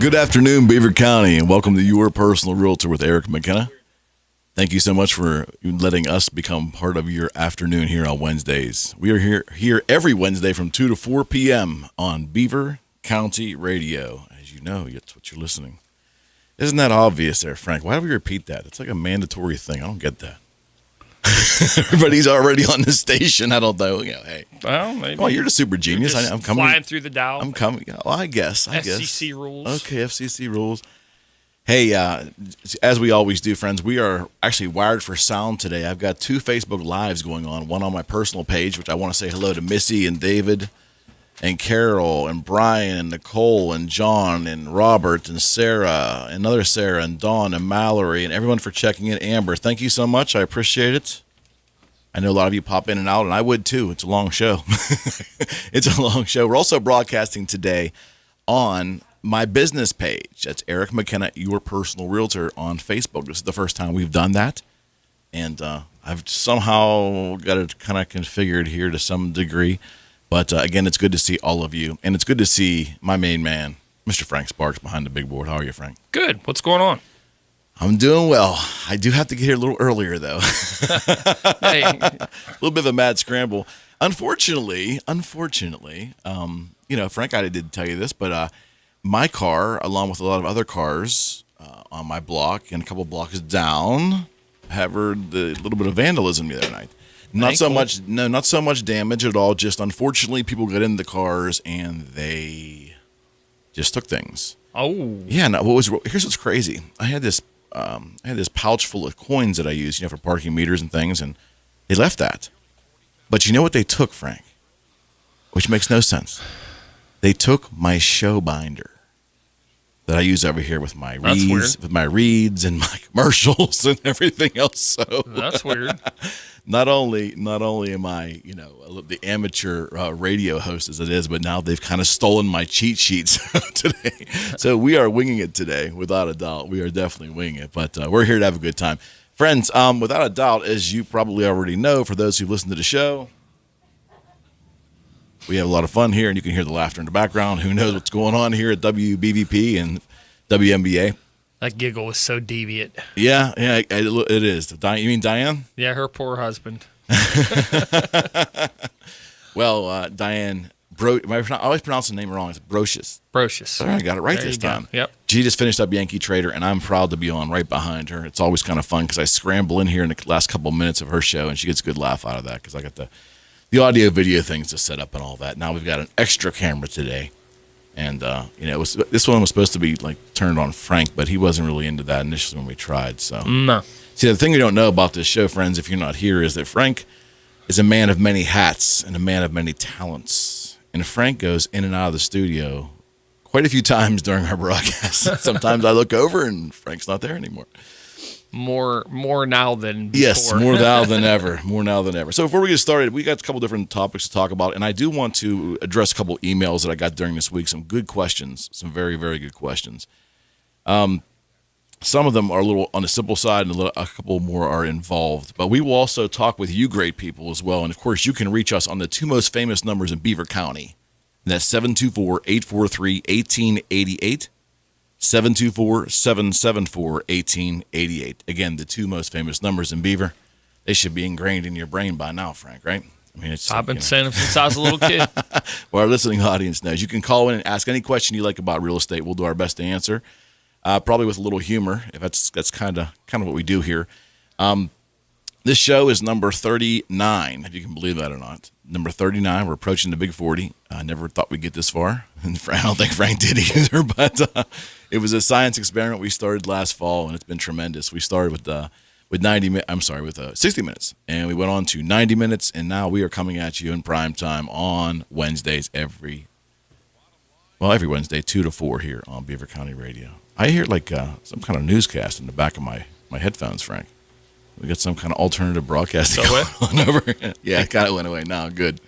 Good afternoon, Beaver County, and welcome to Your Personal Realtor with Eric McKenna. Thank you so much for letting us become part of your afternoon here on Wednesdays. We are here every Wednesday from 2 to 4 p.m. on Beaver County Radio. As you know, that's what you're listening. Isn't that obvious there, Frank? Why do we repeat that? It's like a mandatory thing. I don't get that. Everybody's already on the station. I don't know. Hey. Well, maybe. Well, you're the super genius. I'm coming. Flying through the dial. I'm coming. Well, I guess. FCC rules. Okay, FCC rules. Hey, as we always do, friends, we are actually wired for sound today. I've got 2 Facebook Lives going on, one on my personal page, which I want to say hello to Missy and David and Carol and Brian and Nicole and John and Robert and Sarah, another Sarah and Dawn and Mallory and everyone for checking in. Amber, thank you so much. I appreciate it. I know a lot of you pop in and out, and I would too. It's a long show. It's a long show. We're also broadcasting today on my business page. That's Eric McKenna, Your Personal Realtor on Facebook. This is the first time we've done that, and I've somehow got it kind of configured here to some degree. But again, it's good to see all of you, and it's good to see my main man, Mr. Frank Sparks, behind the big board. How are you, Frank? Good. What's going on? I'm doing well. I do have to get here a little earlier, though. Hey. A little bit of a mad scramble. Unfortunately, Frank, I didn't tell you this, but my car, along with a lot of other cars on my block and a couple blocks down, have heard a little bit of vandalism the other night. Not so much damage at all. Just unfortunately, people got in the cars and they just took things. Oh, yeah. No, here's what's crazy. I had this pouch full of coins that I use, for parking meters and things, and they left that. But you know what they took, Frank? Which makes no sense. They took my show binder that I use over here with my reads and my commercials and everything else. So that's weird. Not only am I, the amateur radio host as it is, but now they've kind of stolen my cheat sheets today. So we are winging it today, without a doubt. We are definitely winging it, but we're here to have a good time. Friends, without a doubt, as you probably already know, for those who listen to the show, we have a lot of fun here, and you can hear the laughter in the background. Who knows what's going on here at WBVP and WNBA? That giggle was so deviant. Yeah, it is. You mean Diane? Yeah, her poor husband. Well, Diane, I always pronounce the name wrong. It's Brocious. Brocious. I got it right this time. Yep. She just finished up Yankee Trader, and I'm proud to be on right behind her. It's always kind of fun because I scramble in here in the last couple of minutes of her show, and she gets a good laugh out of that because I got the audio video things to set up and all that. Now we've got an extra camera today. And, this one was supposed to be, turned on Frank, but he wasn't really into that initially when we tried. So, no. See, the thing you don't know about this show, friends, if you're not here, is that Frank is a man of many hats and a man of many talents. And Frank goes in and out of the studio quite a few times during our broadcast. Sometimes I look over and Frank's not there anymore. More now than before. Yes, more now than ever. More now than ever. So before we get started, we got a couple different topics to talk about, and I do want to address a couple emails that I got during this week. Some good questions, some very, very good questions. Some of them are a little on the simple side, and a couple more are involved. But we will also talk with you great people as well. And, of course, you can reach us on the 2 most famous numbers in Beaver County. And that's 724-843-1888. 724-774-1888. Again, the 2 most famous numbers in Beaver. They should be ingrained in your brain by now, Frank, right? I mean, I've been saying them since I was a little kid. Well, our listening audience knows. You can call in and ask any question you like about real estate. We'll do our best to answer, probably with a little humor. If that's kind of what we do here. This show is number 39, if you can believe that or not. Number 39. We're approaching the big 40. I never thought we'd get this far. And I don't think Frank did either, but it was a science experiment we started last fall, and it's been tremendous. We started with 60 minutes, and we went on to 90 minutes, and now we are coming at you in prime time on Wednesdays every Wednesday, 2 to 4 here on Beaver County Radio. I hear some kind of newscast in the back of my headphones, Frank. We got some kind of alternative broadcasting going on over. Yeah, it kind of went away now. Good.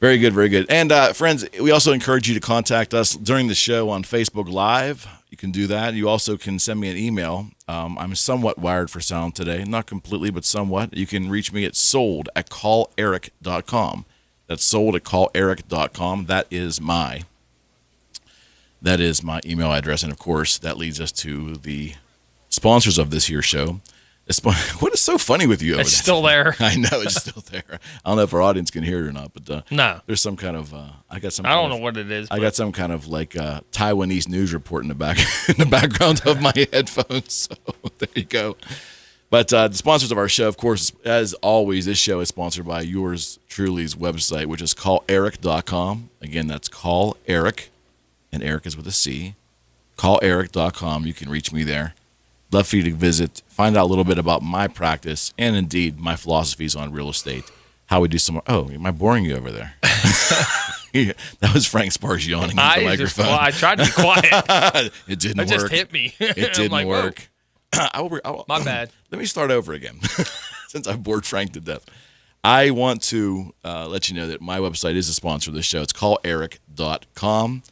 Very good, very good. And friends, we also encourage you to contact us during the show on Facebook Live. You can do that. You also can send me an email. I'm somewhat wired for sound today. Not completely, but somewhat. You can reach me at sold@calleric.com. That's sold@calleric.com. That is my That is my email address. And of course, that leads us to the sponsors of this here show. What is so funny with you? It's still there. I know it's still there. I don't know if our audience can hear it or not, but No. there's some kind of I don't know what it is. I got some kind of like Taiwanese news report in the background of my headphones. So there you go. But the sponsors of our show, of course, as always, this show is sponsored by yours truly's website, which is calleric.com. Again, that's Call Eric, and Eric is with a C. Calleric.com. You can reach me there. Love for you to visit, find out a little bit about my practice and indeed my philosophies on real estate. How we do some. Oh, am I boring you over there? That was Frank Spars yawning into the microphone. I tried to be quiet. It didn't work. It just hit me. It didn't work. My bad. Let me start over again, since I've bored Frank to death. I want to let you know that my website is a sponsor of this show. It's calleric.com.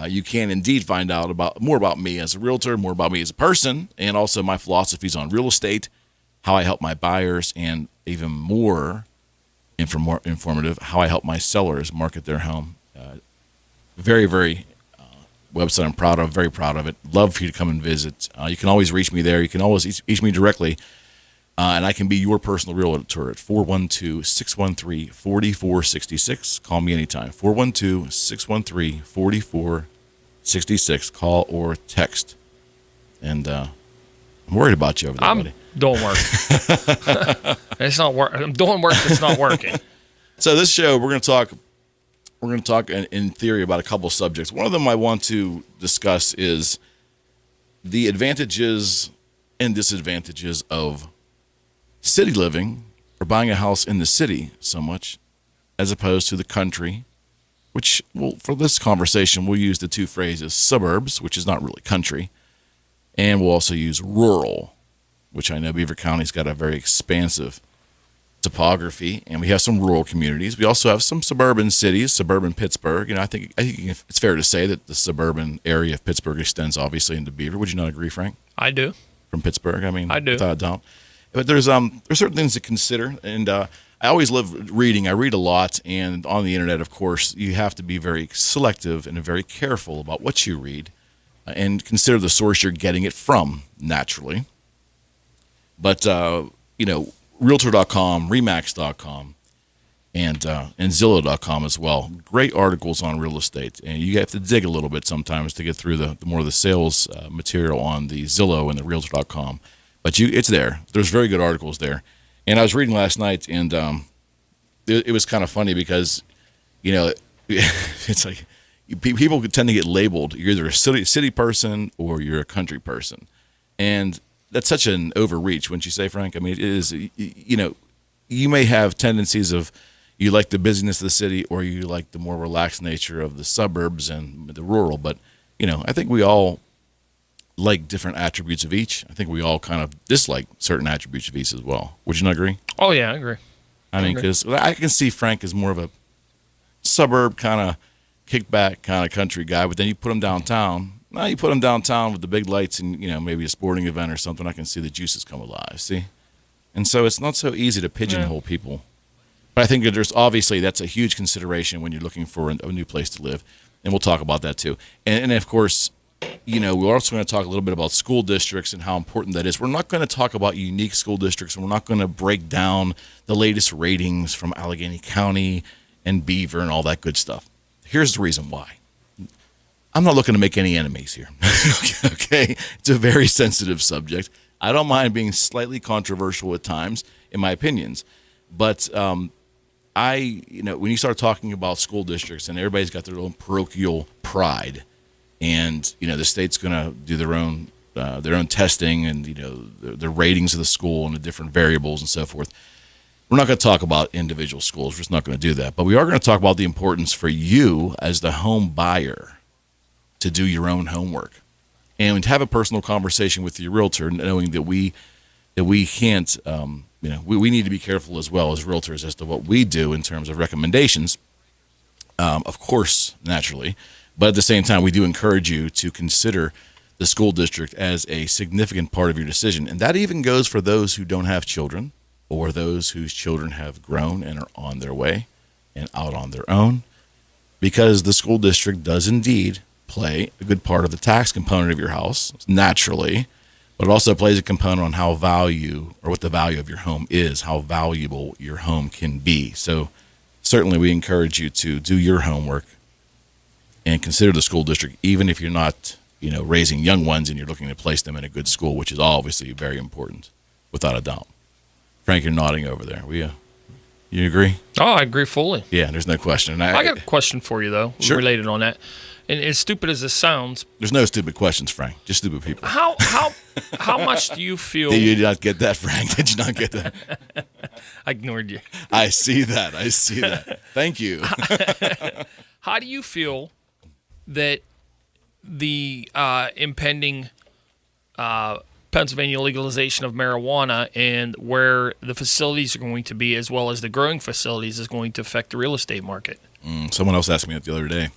You can indeed find out more about me as a realtor, more about me as a person, and also my philosophies on real estate, how I help my buyers, and even more informative, how I help my sellers market their home. Very, very website I'm proud of, very proud of it. Love for you to come and visit. You can always reach me there. You can always reach me directly, and I can be your personal realtor at 412-613-4466. Call me anytime. 412-613-4466. Call or text. And I'm worried about you over there, buddy. Doing work. It's not work. I'm doing work that's not working. So this show, we're going to talk in theory about a couple subjects. One of them I want to discuss is the advantages and disadvantages of city living or buying a house in the city so much as opposed to the country, which, well, for this conversation, we'll use the two phrases suburbs, which is not really country, and we'll also use rural, which I know Beaver County's got a very expansive topography, and we have some rural communities. We also have some suburban cities, suburban Pittsburgh. I think it's fair to say that the suburban area of Pittsburgh extends obviously into Beaver. Would you not agree, Frank? I do. From Pittsburgh, I mean, I do. Without a doubt. But there's certain things to consider, and I always love reading. I read a lot, and on the internet, of course, you have to be very selective and very careful about what you read, and consider the source you're getting it from. Naturally, but Realtor.com, Remax.com, and Zillow.com as well. Great articles on real estate, and you have to dig a little bit sometimes to get through the more of the sales material on the Zillow and the Realtor.com. But it's there. There's very good articles there. And I was reading last night, and it was kind of funny because, it's like people tend to get labeled. You're either a city person or you're a country person, and that's such an overreach, wouldn't you say, Frank? I mean, it is. You may have tendencies of you like the busyness of the city, or you like the more relaxed nature of the suburbs and the rural. But I think we all like different attributes of each. I think we all kind of dislike certain attributes of each as well. Would you not agree? Oh yeah, I agree. I mean, because I can see Frank as more of a suburb kind of kickback kind of country guy, but then you put him downtown. Now you put him downtown with the big lights and maybe a sporting event or something. I can see the juices come alive. See, and so it's not so easy to pigeonhole people. But I think that that's a huge consideration when you're looking for a new place to live, and we'll talk about that too. And of course, we're also going to talk a little bit about school districts and how important that is. We're not going to talk about unique school districts, and we're not going to break down the latest ratings from Allegheny County and Beaver and all that good stuff. Here's the reason why. I'm not looking to make any enemies here. Okay? It's a very sensitive subject. I don't mind being slightly controversial at times in my opinions, but when you start talking about school districts and everybody's got their own parochial pride, and the state's going to do their own testing and the ratings of the school and the different variables and so forth. We're not going to talk about individual schools. We're just not going to do that. But we are going to talk about the importance for you as the home buyer to do your own homework and to have a personal conversation with your realtor, knowing that we can't, we need to be careful as well as realtors as to what we do in terms of recommendations. Of course, naturally. But at the same time, we do encourage you to consider the school district as a significant part of your decision. And that even goes for those who don't have children or those whose children have grown and are on their way and out on their own, because the school district does indeed play a good part of the tax component of your house, naturally, but it also plays a component on how what the value of your home is, how valuable your home can be. So certainly we encourage you to do your homework and consider the school district, even if you're not, raising young ones and you're looking to place them in a good school, which is obviously very important, without a doubt. Frank, you're nodding over there. You agree? Oh, I agree fully. Yeah, there's no question. And I got a question for you, though, Sure. related on that. And as stupid as this sounds, there's no stupid questions, Frank. Just stupid people. how much do you feel? Did you not get that, Frank? Did you not get that? I ignored you. I see that. Thank you. How do you feel that the impending Pennsylvania legalization of marijuana and where the facilities are going to be, as well as the growing facilities, is going to affect the real estate market? Someone else asked me that the other day.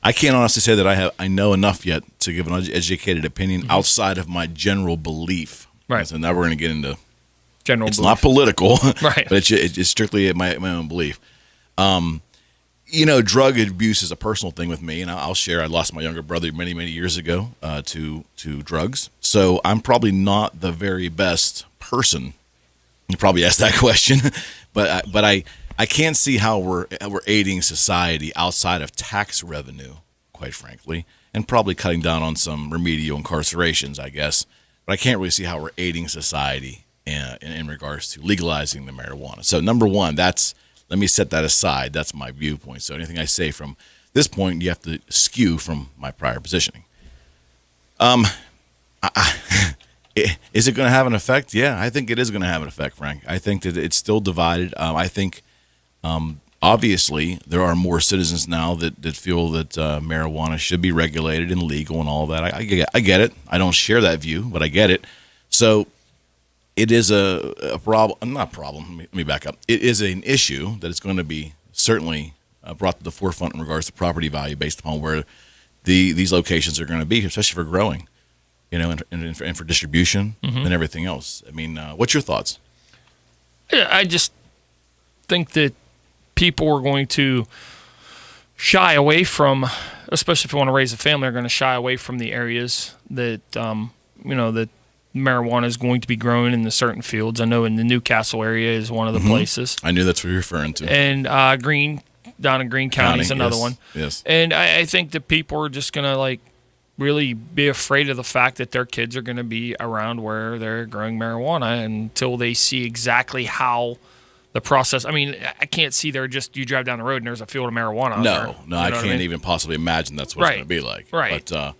I can't honestly say that I know enough yet to give an educated opinion outside of my general belief. Right. So now we're going to get into General It's belief. not political, Right. but it's strictly my own belief. Drug abuse is a personal thing with me, and I'll share. I lost my younger brother many, many years ago to drugs, so I'm probably not the very best person. You probably asked that question, but I can't see how we're aiding society outside of tax revenue, quite frankly, and probably cutting down on some remedial incarcerations, I guess. But I can't really see how we're aiding society in regards to legalizing the marijuana. So number one, let me set that aside. That's my viewpoint. So anything I say from this point, you have to skew from my prior positioning. Is it going to have an effect? Yeah, I think it is going to have an effect, Frank. I think that it's still divided. I think obviously there are more citizens now that feel that marijuana should be regulated and legal and all that. I get it. I don't share that view, but I get it. So it is a problem. Not problem. Let me back up. It is an issue that is going to be certainly brought to the forefront in regards to property value based upon where these locations are going to be, especially for growing, and for distribution and everything else. I mean, what's your thoughts? Yeah, I just think that people are going to shy away from, especially if you want to raise a family, are going to shy away from the areas that that marijuana is going to be grown in the certain fields. I know in the Newcastle area is one of the places. I knew that's what you're referring to. And down in Greene County is another one. Yes. And I think that people are just going to really be afraid of the fact that their kids are going to be around where they're growing marijuana until they see exactly how the process. I mean, I can't see you drive down the road and there's a field of marijuana out there. No, I can't even possibly imagine that's what it's going to be like. Right. But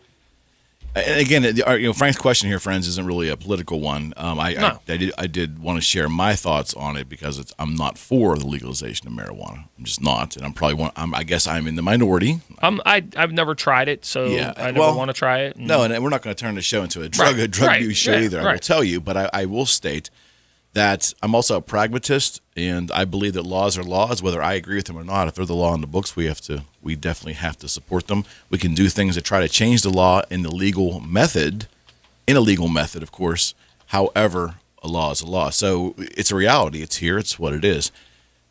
and again, Frank's question here, friends, isn't really a political one. I did want to share my thoughts on it because I'm not for the legalization of marijuana. I'm just not, and I guess I'm in the minority. I've never tried it, so Yeah, I never want to try it. No, and we're not going to turn the show into a drug abuse show either. I will tell you, but I will state that I'm also a pragmatist, and I believe that laws are laws, whether I agree with them or not. If they're the law in the books, we definitely have to support them. We can do things to try to change the law in a legal method, of course. However, a law is a law. So it's a reality. It's here. It's what it is.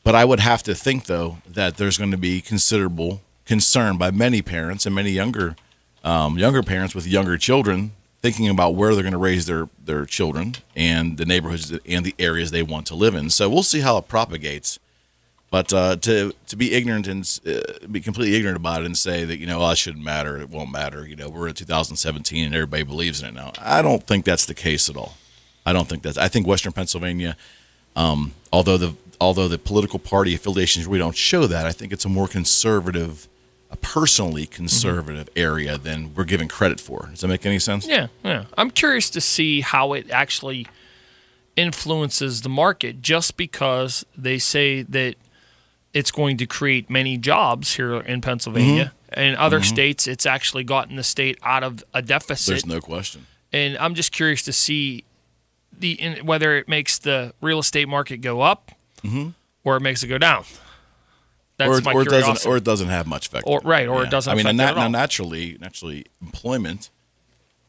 But I would have to think, though, that there's going to be considerable concern by many parents and many younger parents with younger children thinking about where they're going to raise their children and the neighborhoods and the areas they want to live in. So we'll see how it propagates. But to be ignorant and be completely ignorant about it and say that, it shouldn't matter, it won't matter, we're in 2017 and everybody believes in it now. I don't think that's the case at all. I think Western Pennsylvania, although the political party affiliations really don't show that, I think it's a more conservative, a personally conservative area than we're giving credit for. Does that make any sense? Yeah. I'm curious to see how it actually influences the market, just because they say that it's going to create many jobs here in Pennsylvania. In other states, it's actually gotten the state out of a deficit. There's no question. And I'm just curious to see whether it makes the real estate market go up or it makes it go down. That's my curiosity. Or it doesn't have much effect. It doesn't. I mean, naturally, employment.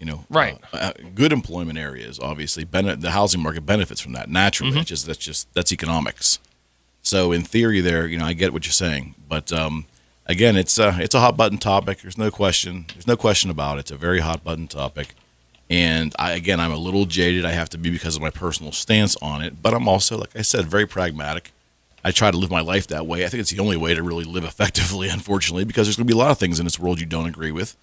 Good employment areas, obviously, the housing market benefits from that naturally. That's economics. So in theory, there, I get what you're saying, but again, it's a hot button topic. There's no question. There's no question about it. It's a very hot button topic. And I'm a little jaded. I have to be because of my personal stance on it. But I'm also, like I said, very pragmatic. I try to live my life that way. I think it's the only way to really live effectively, unfortunately, because there's going to be a lot of things in this world you don't agree with.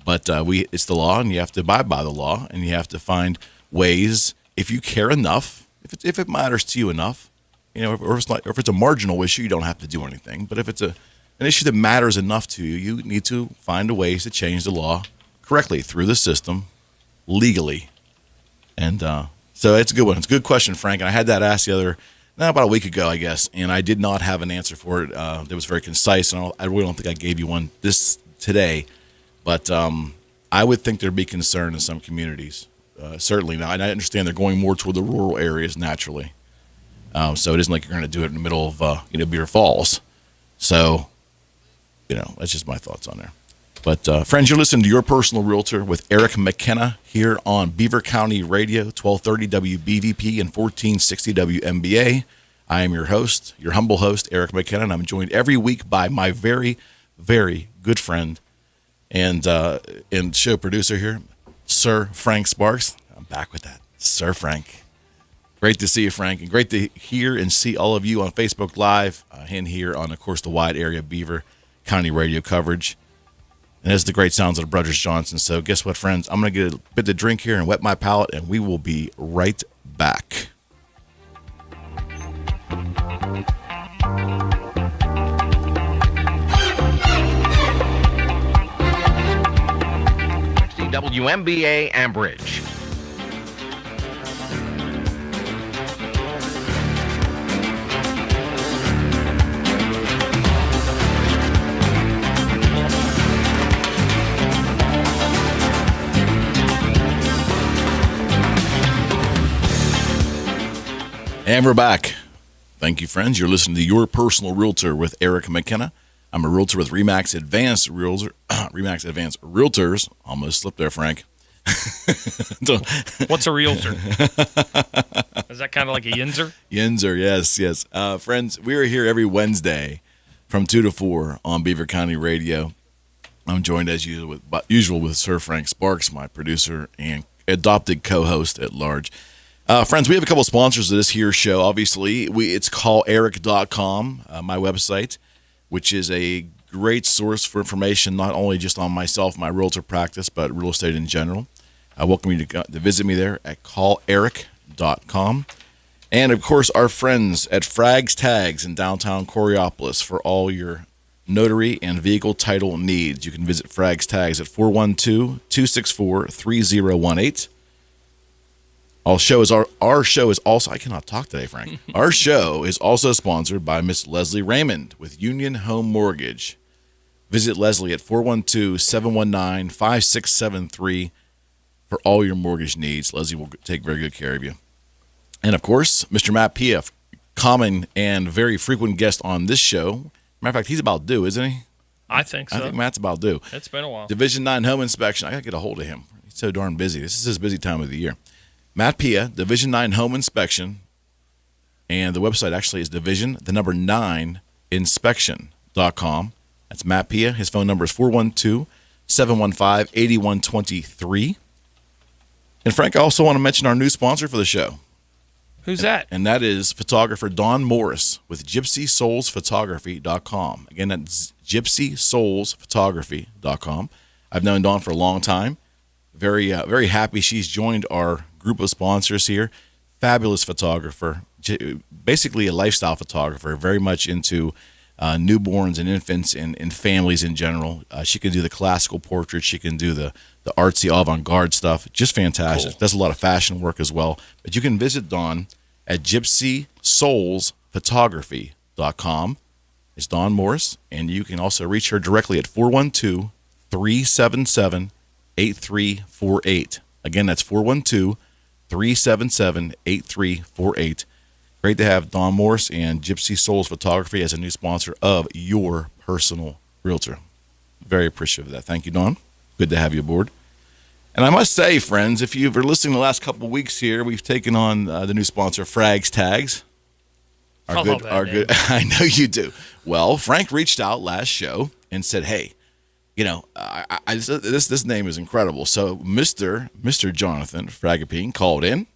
But it's the law, and you have to abide by the law, and you have to find ways, if you care enough, if it matters to you enough, or if it's a marginal issue, you don't have to do anything. But if it's an issue that matters enough to you, you need to find ways to change the law correctly through the system, legally. And so it's a good one. It's a good question, Frank. And I had that asked about a week ago, I guess, and I did not have an answer for it. That was very concise, and I really don't think I gave you one today. But I would think there'd be concern in some communities. Certainly not. And I understand they're going more toward the rural areas naturally. So it isn't like you're going to do it in the middle of Beaver Falls. So, that's just my thoughts on there. But friends, you're listening to Your Personal Realtor with Eric McKenna here on Beaver County Radio, 1230 WBVP and 1460 WMBA. I am your host, your humble host, Eric McKenna, and I'm joined every week by my very, very good friend and show producer here, Sir Frank Sparks. I'm back with that, Sir Frank. Great to see you, Frank, and great to hear and see all of you on Facebook Live and here on, of course, the wide area Beaver County radio coverage. And there's the great sounds of the Brothers Johnson. So guess what, friends? I'm going to get a bit to drink here and wet my palate, and we will be right back. WMBA Ambridge. And we're back. Thank you, friends. You're listening to Your Personal Realtor with Eric McKenna. I'm a realtor with REMAX Advanced Realtors. Almost slipped there, Frank. What's a realtor? Is that kind of like a yinzer? Yinzer, yes. Friends, we are here every Wednesday from 2 to 4 on Beaver County Radio. I'm joined as usual with Sir Frank Sparks, my producer and adopted co-host at large. Friends, we have a couple sponsors of this here show. Obviously, it's calleric.com, my website, which is a great source for information, not only just on myself, my realtor practice, but real estate in general. I welcome you to visit me there at calleric.com. And, of course, our friends at Frags Tags in downtown Coraopolis for all your notary and vehicle title needs. You can visit Frags Tags at 412-264-3018. Our show is also, I cannot talk today, Frank. Our show is also sponsored by Miss Leslie Raymond with Union Home Mortgage. Visit Leslie at 412-719-5673 for all your mortgage needs. Leslie will take very good care of you. And, of course, Mr. Matt Pia, common and very frequent guest on this show. Matter of fact, he's about due, isn't he? I think so. I think Matt's about due. It's been a while. Division 9 home inspection. I got to get a hold of him. He's so darn busy. This is his busy time of the year. Matt Pia, Division 9 Home Inspection, and the website actually is division9inspection.com. That's Matt Pia. His phone number is 412-715-8123. And Frank, I also want to mention our new sponsor for the show. Who's that? And that is photographer Don Morris with GypsySoulsPhotography.com. Again, that's GypsySoulsPhotography.com. I've known Dawn for a long time. Very happy she's joined our group of sponsors here. Fabulous photographer, basically a lifestyle photographer, very much into newborns and infants and families in general. She can do the classical portraits. She can do the artsy avant-garde stuff. Just fantastic. Cool. Does a lot of fashion work as well. But you can visit Dawn at GypsySoulsPhotography.com. It's Dawn Morris, and you can also reach her directly at 412-377-8348. Again, that's 412-377-8348. Great to have Dawn Morris and Gypsy Souls Photography as a new sponsor of Your Personal Realtor. Very appreciative of that. Thank you, Dawn. Good to have you aboard. And I must say, friends, if you've been listening the last couple of weeks here, we've taken on the new sponsor, Frags Tags. Our good. I know you do. Well, Frank reached out last show and said, "Hey, this name is incredible." So Mr. Jonathan Fragapine called in,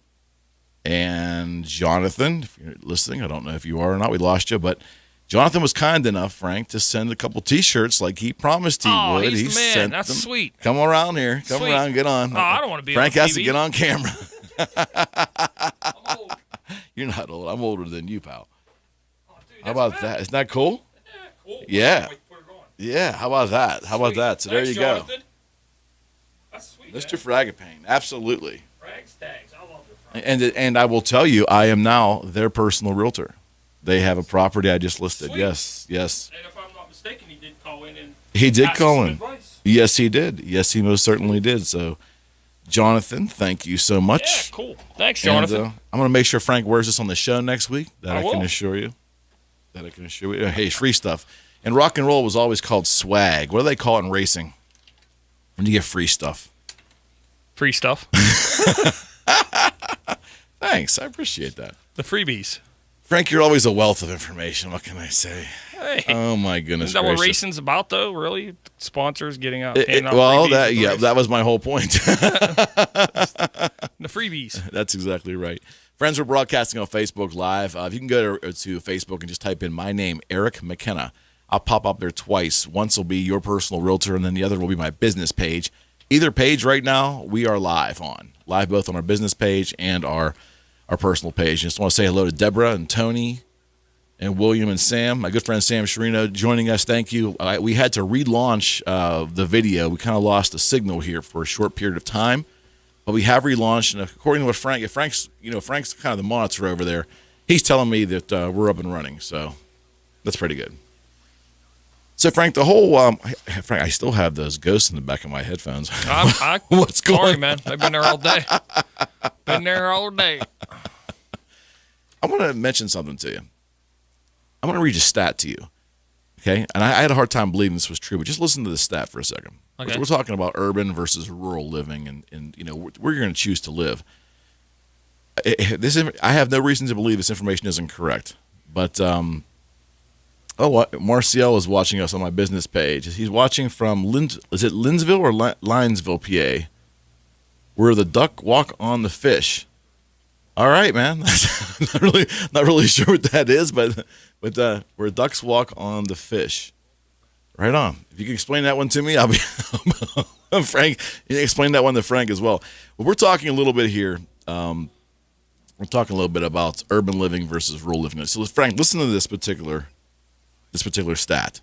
and Jonathan, if you're listening, I don't know if you are or not, we lost you, but Jonathan was kind enough, Frank, to send a couple T-shirts like he promised he would. He's He the man. sent That's them. sweet. Come around here. Come Sweet. around. Get on. Oh, I don't want to be Frank on has TV. to get on camera. I'm old. You're not old. I'm older than you, pal. Oh, dude, How that's about bad. that? Isn't that cool? Yeah, cool. Yeah. Wait, put it on. Yeah. How about that? How about Sweet. that? So there Thanks, you go. Jonathan. That's sweet. Mr. Fragapane. Absolutely. Rags tags. I love your friend. And I will tell you, I am now their personal realtor. They have a property I just listed. Sweet. Yes. Yes. And if I'm not mistaken, he did call in and He did ask call some in. advice. Yes, he did. Yes, he most certainly did. So, Jonathan, thank you so Yeah, much. cool. Thanks, And, Jonathan. I'm going to make sure Frank wears this on the show next week. That I I can will. assure you. Hey, free stuff. And rock and roll was always called swag. What do they call it in racing? When you get free stuff. Free stuff. Thanks. I appreciate that. The freebies. Frank, you're always a wealth of information. What can I say? Hey. Oh, my goodness Isn't that what gracious. racing's about, though? Really? Sponsors getting out. handing out Well, freebies at the race? that was my whole point. The freebies. That's exactly right. Friends, we're broadcasting on Facebook Live. If you can go to Facebook and just type in my name, Eric McKenna, I'll pop up there twice. Once will be your personal realtor, and then the other will be my business page. Either page right now, we are live both on our business page and our personal page. Just want to say hello to Deborah and Tony and William and Sam. My good friend Sam Sherino joining us. Thank you. We had to relaunch the video. We kind of lost the signal here for a short period of time, but we have relaunched. And according to what Frank's kind of the monitor over there. He's telling me that we're up and running. So that's pretty good. So Frank, the whole Frank, I still have those ghosts in the back of my headphones. What's going Sorry, on? man. I've been there all day. Been there all day. I want to mention something to you. I want to read a stat to you. Okay? And I had a hard time believing this was true, but just listen to the stat for a second. Okay. We're talking about urban versus rural living and where you're going to choose to live. I have no reason to believe this information isn't correct. But Marcial is watching us on my business page. He's watching from Linsville or Linesville, PA, where the duck walk on the fish. All right, man. not really sure what that is, but where ducks walk on the fish. Right on. If you can explain that one to me, I'll be Frank. You can explain that one to Frank as well. Well, we're talking a little bit here. We're talking a little bit about urban living versus rural living. So, Frank, listen to this particular stat.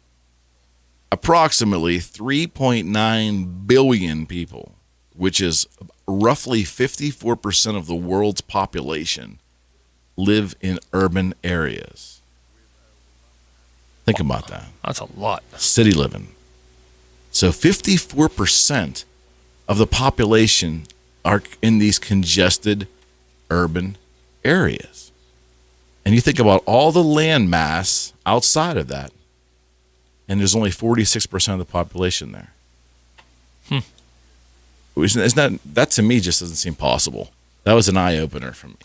Approximately 3.9 billion people, which is roughly 54% of the world's population, live in urban areas. Think about that. That's a lot. City living. So 54% of the population are in these congested urban areas. And you think about all the land mass outside of that, and there's only 46% of the population there. That to me just doesn't seem possible. That was an eye-opener for me.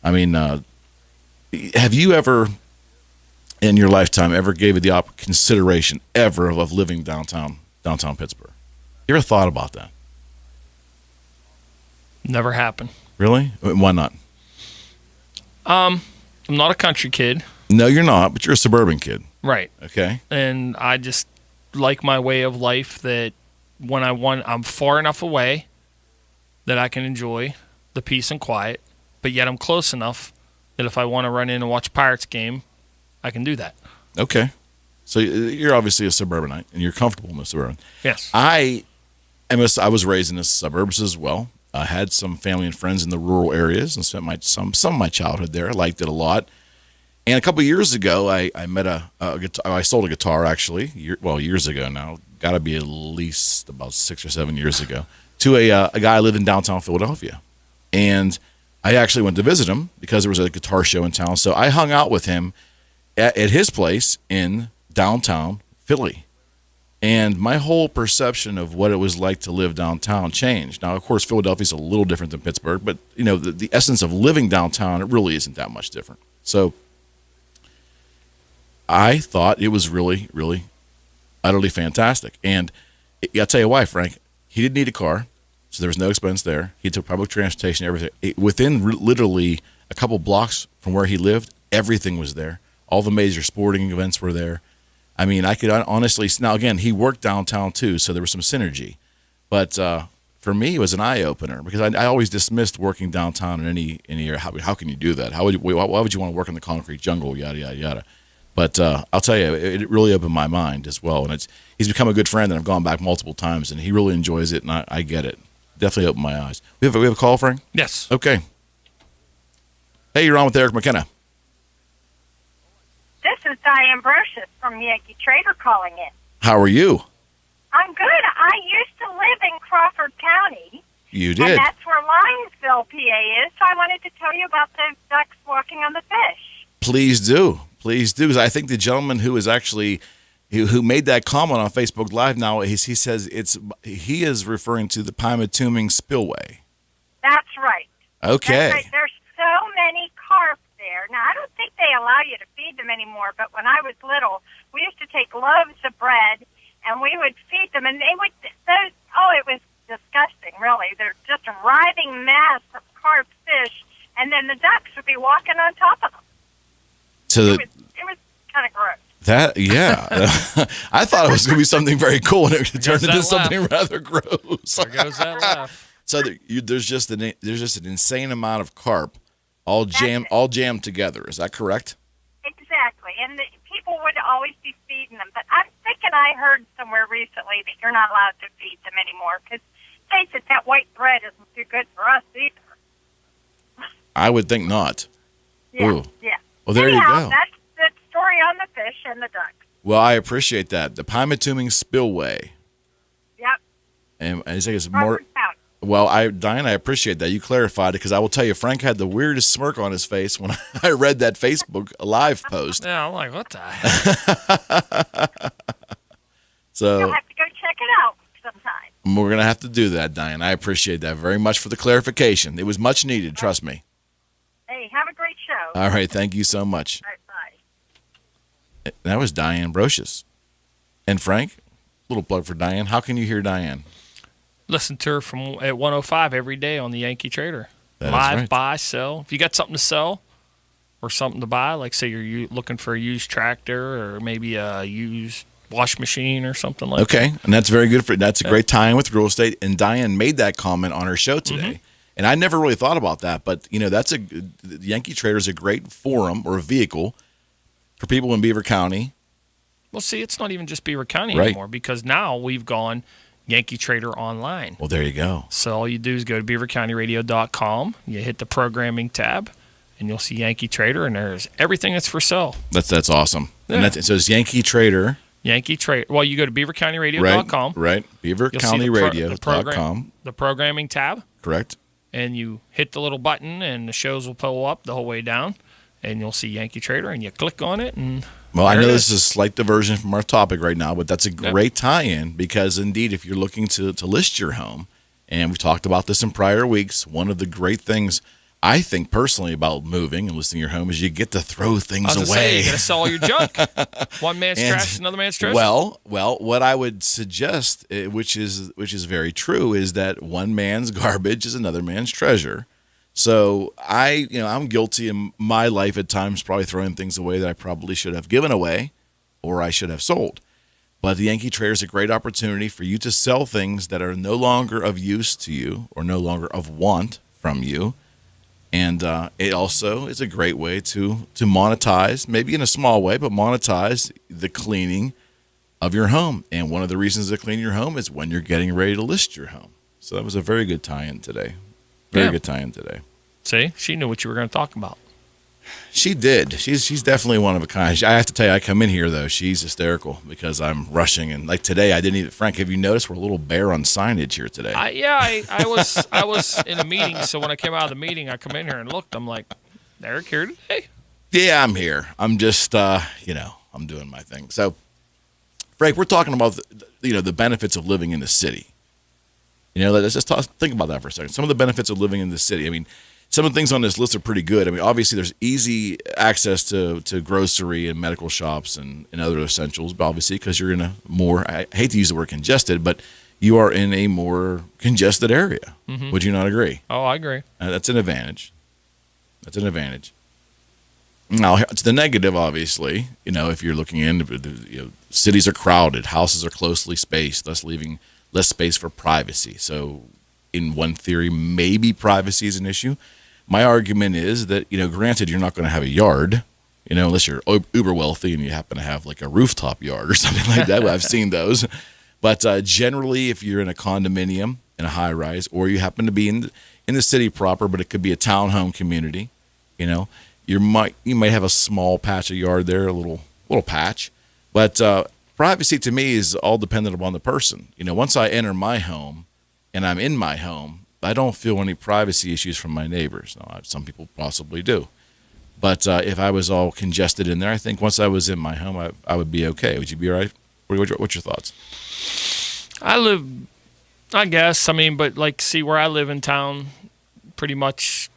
I mean, have you ever, in your lifetime, ever gave it the consideration ever of living downtown Pittsburgh? You ever thought about that? Never happened. Really? Why not? I'm not a country kid. No, you're not, but you're a suburban kid. Right. Okay. And I just like my way of life that when I'm far enough away that I can enjoy the peace and quiet, but yet I'm close enough that if I want to run in and watch a Pirates game, I can do that. Okay. So you're obviously a suburbanite, and you're comfortable in the suburban. Yes. I was raised in the suburbs as well. I had some family and friends in the rural areas and spent some of my childhood there. I liked it a lot. And a couple of years ago, I met I sold a guitar actually, years ago now. Got to be at least about 6 or 7 years ago, to a guy living in downtown Philadelphia. And I actually went to visit him because there was a guitar show in town. So I hung out with him at his place in downtown Philly. And my whole perception of what it was like to live downtown changed. Now, of course, Philadelphia's a little different than Pittsburgh, but the essence of living downtown, it really isn't that much different. So I thought it was really, really utterly fantastic. And I'll tell you why, Frank. He didn't need a car, so there was no expense there. He took public transportation, everything. Within literally a couple blocks from where he lived, everything was there. All the major sporting events were there. I mean, I could honestly, now again, he worked downtown too, so there was some synergy. But for me, it was an eye opener because I always dismissed working downtown in any area. How can you do that? Why would you want to work in the concrete jungle? Yada yada yada. But I'll tell you, it really opened my mind as well. And he's become a good friend, and I've gone back multiple times, and he really enjoys it, and I get it. Definitely opened my eyes. We have a call, Frank? Yes. Okay. Hey, you're on with Eric McKenna. This is Diane Brocious from Yankee Trader calling in. How are you? I'm good. I used to live in Crawford County. You did. And that's where Lionsville, PA is. So I wanted to tell you about the ducks walking on the fish. Please do. Please do. 'Cause I think the gentleman who is actually who made that comment on Facebook Live now, he says he is referring to the Pymatuming Spillway. That's right. Okay. That's right. There's so many carp there. Now, I don't think they allow you to feed them anymore, but when I was little, we used to take loaves of bread, and we would feed them, and it was disgusting, really. They're just a writhing mass of carp fish, and then the ducks would be walking on top of them. So it was kind of gross. I thought it was going to be something very cool, and it turned into something rather gross. There goes that laugh. So there's just an insane amount of carp, all jammed together. Is that correct? Exactly, and people would always be feeding them. But I'm thinking I heard somewhere recently that you're not allowed to feed them anymore because, face it, that white bread isn't too good for us either. I would think not. Yeah, Ooh. yeah. Well, there you go. That's the story on the fish and the ducks. Well, I appreciate that. The Pymatuming Spillway. Yep. And I think it's Crawford more. County. Well, Diane, I appreciate that. You clarified it because I will tell you, Frank had the weirdest smirk on his face when I read that Facebook Live post. Yeah, I'm like, what the heck? So You'll have to go check it out sometime. we're going to have to do that, Diane. I appreciate that very much for the clarification. It was much needed, trust me. Hey, have a great show. All right, thank you so much. All right, bye. That was Diane Brocious. And Frank, little plug for Diane. How can you hear Diane? Listen to her at 105 every day on the Yankee Trader. That is Live, right. buy, sell. If you got something to sell or something to buy, like say you're looking for a used tractor or maybe a used wash machine or something like that. Okay, and that's very good that's a great tie-in with real estate. And Diane made that comment on her show today. Mm-hmm. And I never really thought about that, but the Yankee Trader is a great forum or a vehicle for people in Beaver County. Well, see, it's not even just Beaver County Right. anymore because now we've gone Yankee Trader online. Well, there you go. So all you do is go to beavercountyradio.com, you hit the programming tab, and you'll see Yankee Trader, and there's everything that's for sale. That's awesome. Yeah. And so it's Yankee Trader. Yankee Trader. Well, you go to beavercountyradio.com. Right. BeaverCountyRadio.com. The programming tab, Correct. and you hit the little button, and the shows will pull up the whole way down, and you'll see Yankee Trader, and you click on it, and Well, I there know it this is a slight diversion from our topic right now, but that's a Yeah. great tie-in because, indeed, if you're looking to list your home, and we've talked about this in prior weeks, one of the great things I think personally about moving and listing your home is you get to throw things I was gonna say, away. you got to sell all your junk. One man's And- trash is another man's treasure. Well, what I would suggest, which is very true, is that one man's garbage is another man's treasure. So I'm guilty in my life at times, probably throwing things away that I probably should have given away, or I should have sold. But the Yankee Trader is a great opportunity for you to sell things that are no longer of use to you or no longer of want from you. And it also is a great way to monetize, maybe in a small way, but monetize the cleaning of your home. And one of the reasons to clean your home is when you're getting ready to list your home. So that was a very good tie-in today. Very good tie-in today. See, she knew what you were going to talk about. She did. She's definitely one of a kind. I have to tell you, I come in here, though, she's hysterical because I'm rushing. And like today, I didn't even, Frank, have you noticed we're a little bare on signage here today? I was in a meeting, so when I came out of the meeting, I come in here and looked. I'm like, Eric here today? Yeah, I'm here. I'm just, I'm doing my thing. So, Frank, we're talking about, the benefits of living in the city. Let's just think about that for a second. Some of the benefits of living in the city. I mean, some of the things on this list are pretty good. I mean, obviously there's easy access to grocery and medical shops and other essentials, but obviously because you're in a more, I hate to use the word congested, but you are in a more congested area. Mm-hmm. Would you not agree? Oh, I agree. That's an advantage. That's an advantage. Now, it's the negative, obviously. You know, if you're looking in, cities are crowded, houses are closely spaced, thus leaving less space for privacy. So, in one theory, maybe privacy is an issue. My argument is that, granted, you're not going to have a yard, unless you're uber wealthy and you happen to have like a rooftop yard or something like that. I've seen those. But generally, if you're in a condominium in a high rise, or you happen to be in the city proper, but it could be a townhome community, you might have a small patch of yard there, a little patch. But privacy to me is all dependent upon the person. Once I enter my home and I'm in my home, I don't feel any privacy issues from my neighbors. Now, some people possibly do. But if I was all congested in there, I think once I was in my home, I would be okay. Would you be all right? What's your thoughts? I guess. I mean, but see, where I live in town, pretty much,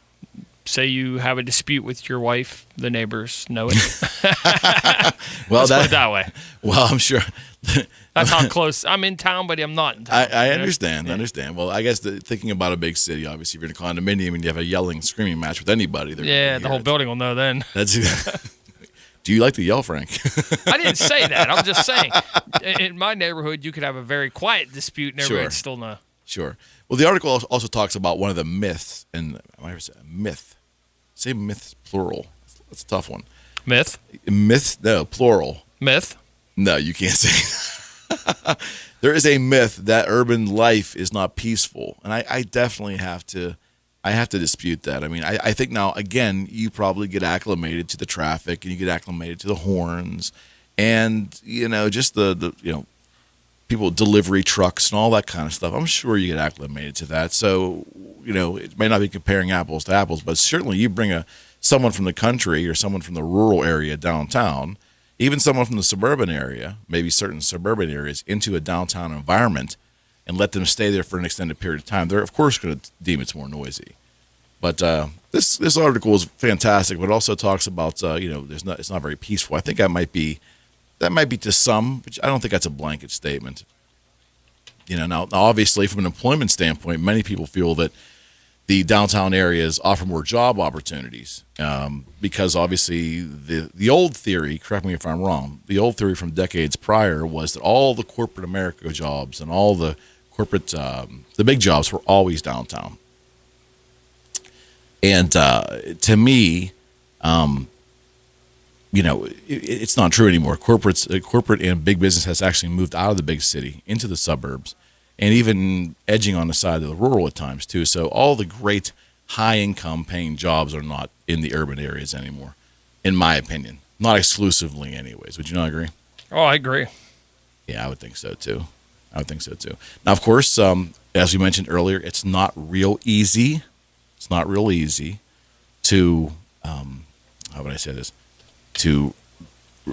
say you have a dispute with your wife, the neighbors know it. Well, Let's put it that way. Well, I'm sure. That's how close. I'm in town, but I'm not in town. I understand. I understand. Well, I guess thinking about a big city, obviously, if you're in a condominium and you have a yelling, screaming match with anybody, the whole building will know then. Do you like to yell, Frank? I didn't say that. I'm just saying. In my neighborhood, you could have a very quiet dispute and everybody would still know. Sure. Well, the article also talks about one of the myths, and I ever say myth? Say myth plural. That's a tough one. Myth? Myth? No, plural. Myth? No, you can't say that. There is a myth that urban life is not peaceful, and I definitely have to dispute that. I mean, I think now, again, you probably get acclimated to the traffic and you get acclimated to the horns and, just the people, delivery trucks and all that kind of stuff. I'm sure you get acclimated to that. So, it may not be comparing apples to apples, but certainly you bring someone from the country or someone from the rural area downtown, even someone from the suburban area, maybe certain suburban areas, into a downtown environment and let them stay there for an extended period of time, they're of course going to deem it's more noisy. But this article is fantastic, but it also talks about it's not very peaceful. I think that might be to some, but I don't think that's a blanket statement. Now obviously from an employment standpoint, many people feel that the downtown areas offer more job opportunities because obviously the old theory, correct me if I'm wrong, the old theory from decades prior was that all the corporate America jobs and all the corporate, the big jobs were always downtown. And to me, it's not true anymore. Corporate and big business has actually moved out of the big city into the suburbs and even edging on the side of the rural at times too. So all the great high income paying jobs are not in the urban areas anymore, in my opinion. Not exclusively anyways. Would you not agree? Oh, I agree. Yeah, I would think so too. Now, of course, as we mentioned earlier, it's not real easy. It's not real easy to, how would I say this, to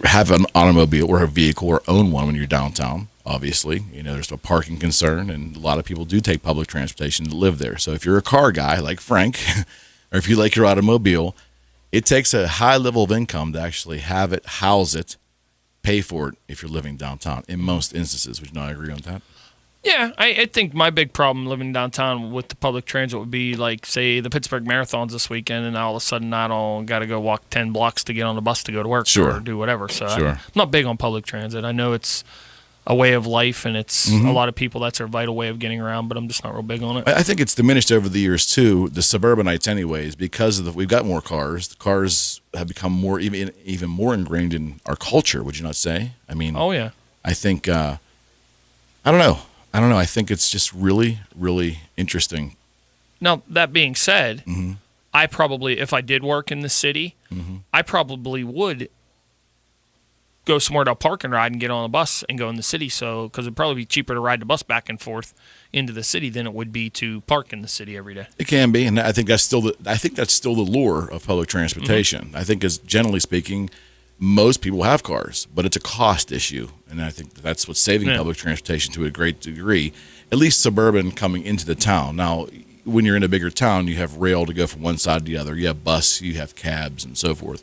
have an automobile or a vehicle or own one when you're downtown. Obviously, there's a parking concern, and a lot of people do take public transportation to live there. So if you're a car guy like Frank, or if you like your automobile, it takes a high level of income to actually have it, house it, pay for it if you're living downtown in most instances. Would you not agree on that? Yeah, I think my big problem living downtown with the public transit would be like, say, the Pittsburgh Marathon's this weekend, and all of a sudden I don't got to go walk 10 blocks to get on the bus to go to work or do whatever. So I'm not big on public transit. I know it's a way of life, and it's a lot of people, that's their vital way of getting around, but I'm just not real big on it. I think it's diminished over the years, too, the suburbanites anyways, because we've got more cars. The cars have become more even more ingrained in our culture, would you not say? I mean, oh, yeah. I think, I don't know. I think it's just really, really interesting. Now, that being said, I probably, if I did work in the city, I probably would go somewhere to a park and ride and get on a bus and go in the city. So, because it'd probably be cheaper to ride the bus back and forth into the city than it would be to park in the city every day. It can be, and I think that's still the lure of public transportation. I think, as generally speaking, most people have cars, but it's a cost issue, and I think that's what's saving public transportation to a great degree, at least suburban coming into the town. Now, when you're in a bigger town, you have rail to go from one side to the other. You have bus, you have cabs, and so forth.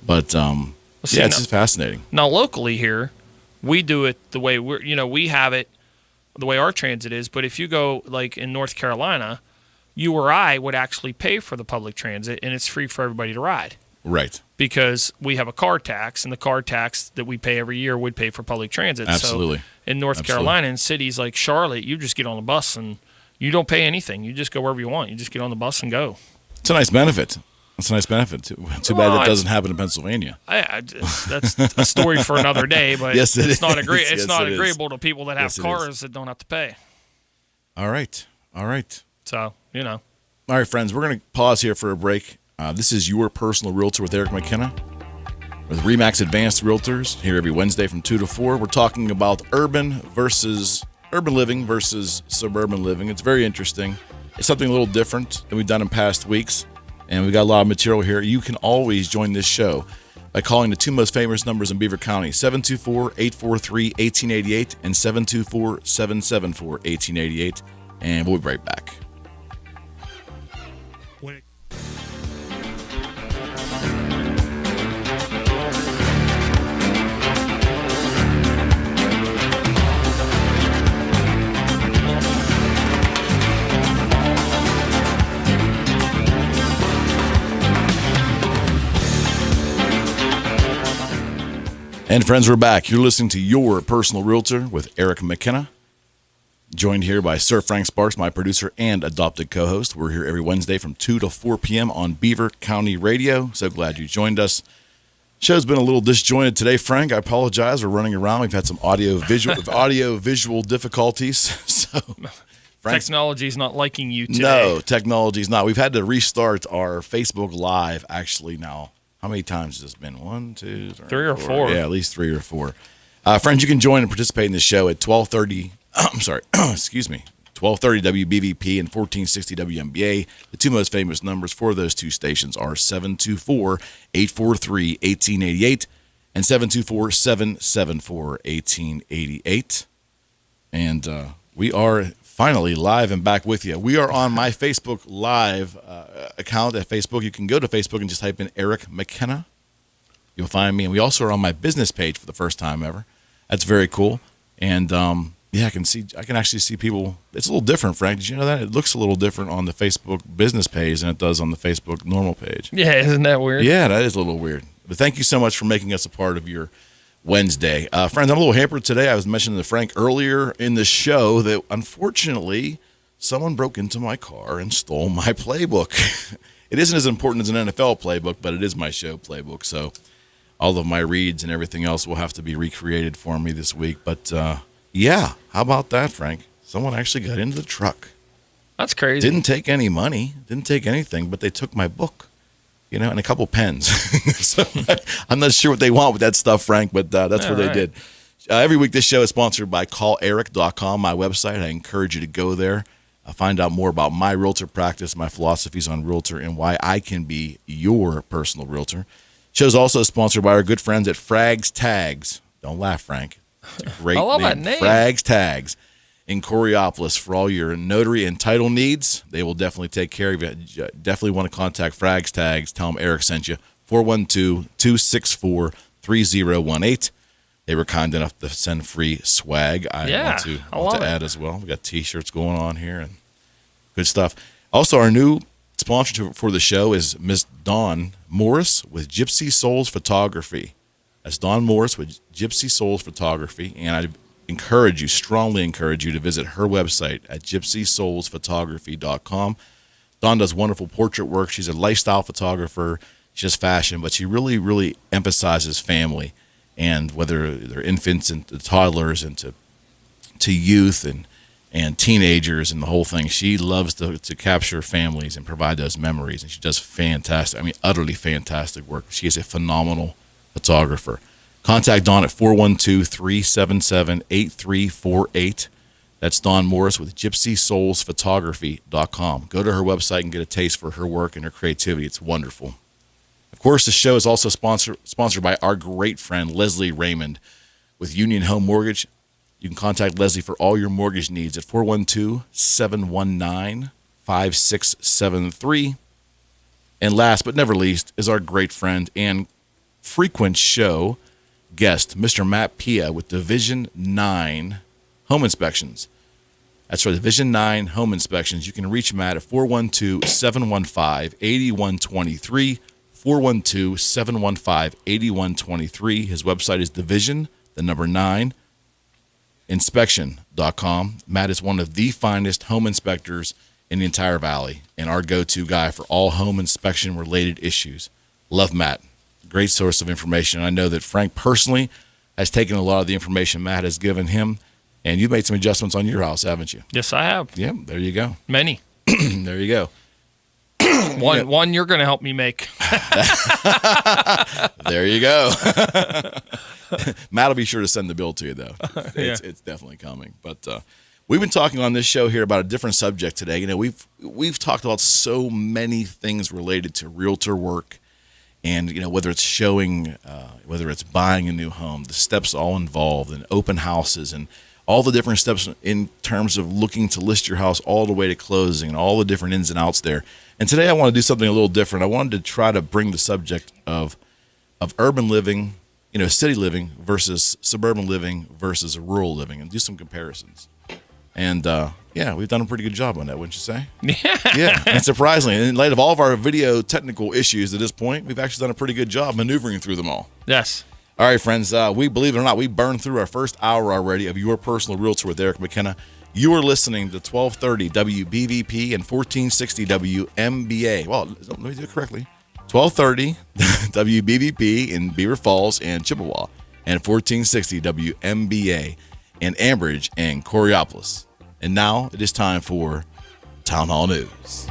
But it's just fascinating. Now, locally here, we do it the way we have it the way our transit is. But if you go like in North Carolina, you or I would actually pay for the public transit, and it's free for everybody to ride. Right. Because we have a car tax, and the car tax that we pay every year would pay for public transit. Absolutely. So in North Carolina, in cities like Charlotte, you just get on the bus and you don't pay anything. You just go wherever you want. You just get on the bus and go. It's a nice benefit. Too bad that doesn't happen in Pennsylvania. That's a story for another day, but yes, it's not agreeable to people that have cars that don't have to pay. All right. So, All right, friends, we're going to pause here for a break. This is Your Personal Realtor with Eric McKenna with RE/MAX Advanced Realtors here every Wednesday from 2 to 4. We're talking about urban living versus suburban living. It's very interesting. It's something a little different than we've done in past weeks, and we've got a lot of material here. You can always join this show by calling the two most famous numbers in Beaver County, 724-843-1888 and 724-774-1888, and we'll be right back. And friends, we're back. You're listening to Your Personal Realtor with Eric McKenna, joined here by Sir Frank Sparks, my producer and adopted co-host. We're here every Wednesday from 2 to 4 p.m. on Beaver County Radio. So glad you joined us. Show's been a little disjointed today, Frank. I apologize. We're running around. We've had some audio-visual difficulties. So technology's not liking you today. No, technology's not. We've had to restart our Facebook Live actually now. How many times has this been? 1, 2, 3 or 4. Yeah, at least 3 or 4. Friends, you can join and participate in the show at 1230. I'm sorry, excuse me, 1230 WBVP and 1460 WMBA. The two most famous numbers for those two stations are 724-843-1888 and 724-774-1888. And we are finally live and back with you. We are on my Facebook Live account at Facebook. You can go to Facebook and just type in Eric McKenna. You'll find me. And we also are on my business page for the first time ever. That's very cool. And I can actually see people. It's a little different, Frank. Did you know that? It looks a little different on the Facebook business page than it does on the Facebook normal page. Yeah, isn't that weird? Yeah, that is a little weird. But thank you so much for making us a part of your Wednesday. Friends, I'm a little hampered today. I was mentioning to Frank earlier in the show that unfortunately someone broke into my car and stole my playbook. It isn't as important as an NFL playbook, but it is my show playbook. So all of my reads and everything else will have to be recreated for me this week. But yeah, how about that, Frank? Someone actually got into the truck. That's crazy. Didn't take any money, didn't take anything, but they took my book. And a couple pens. So I'm not sure what they want with that stuff, Frank, but that's what they did. Every week, this show is sponsored by calleric.com, my website. I encourage you to go there, find out more about my realtor practice, my philosophies on realtor, and why I can be your personal realtor. Show's also sponsored by our good friends at Frags Tags. Don't laugh, Frank. It's a great I love name. that name. Frags Tags in Coriopolis for all your notary and title needs. They will definitely take care of you. Definitely want to contact Frags Tags. Tell them Eric sent you. 412-264-3018. They were kind enough to send free swag. I want to add as well. We got T-shirts going on here and good stuff. Also, our new sponsor for the show is Miss Dawn Morris with Gypsy Souls Photography. That's Dawn Morris with Gypsy Souls Photography, and I strongly encourage you to visit her website at gypsysoulsphotography.com. Dawn does wonderful portrait work. She's a lifestyle photographer. She does fashion, but she really, really emphasizes family, and whether they're infants and toddlers and to youth and teenagers and the whole thing. She loves to capture families and provide those memories, and she does utterly fantastic work. She is a phenomenal photographer. Contact Dawn at 412-377-8348. That's Dawn Morris with gypsysoulsphotography.com. Go to her website and get a taste for her work and her creativity. It's wonderful. Of course, the show is also sponsored by our great friend Leslie Raymond with Union Home Mortgage. You can contact Leslie for all your mortgage needs at 412-719-5785. 5673. And last but never least is our great friend and frequent show guest, Mr. Matt Pia with Division 9 Home Inspections. That's right, Division 9 Home Inspections. You can reach Matt at 412-715-8123, 412-715-8123. His website is division9 inspection.com. Matt is one of the finest home inspectors in the entire valley and our go-to guy for all home inspection related issues. Love Matt. Great source of information. I know that Frank personally has taken a lot of the information Matt has given him, and you've made some adjustments on your house, haven't you? Yes, I have. Yeah, there you go. Many. There you go. One you're going to help me make. There you go. Matt will be sure to send the bill to you, though. It's definitely coming. But we've been talking on this show here about a different subject today. You know, we've talked about so many things related to realtor work, and you know, whether it's showing, whether it's buying a new home, the steps all involved, and open houses, and all the different steps in terms of looking to list your house all the way to closing, and all the different ins and outs there. And today I want to do something a little different. I wanted to try to bring the subject of urban living, you know, city living versus suburban living versus rural living, and do some comparisons. And yeah, we've done a pretty good job on that, wouldn't you say? Yeah. And surprisingly, in light of all of our video technical issues at this point, we've actually done a pretty good job maneuvering through them all. Yes. All right, friends, we believe it or not, we burned through our first hour already of Your Personal Realtor with Eric McKenna. You are listening to 1230 WBVP and 1460 WMBA. Well, let me do it correctly. 1230 WBVP in Beaver Falls and Chippewa, and 1460 WMBA in Ambridge and Coraopolis. And now it is time for Town Hall News.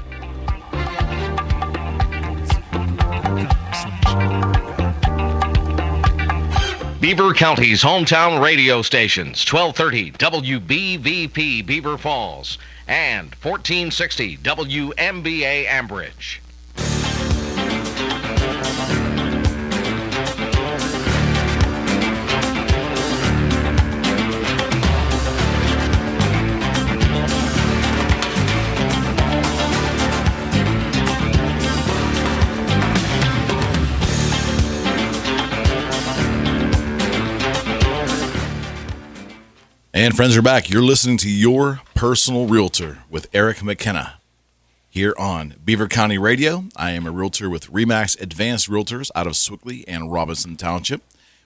Beaver County's hometown radio stations, 1230 WBVP Beaver Falls and 1460 WMBA Ambridge. And friends are back. You're listening to Your Personal Realtor with Eric McKenna here on Beaver County Radio. I am a realtor with RE/MAX Advanced Realtors out of Swickley and Robinson Township.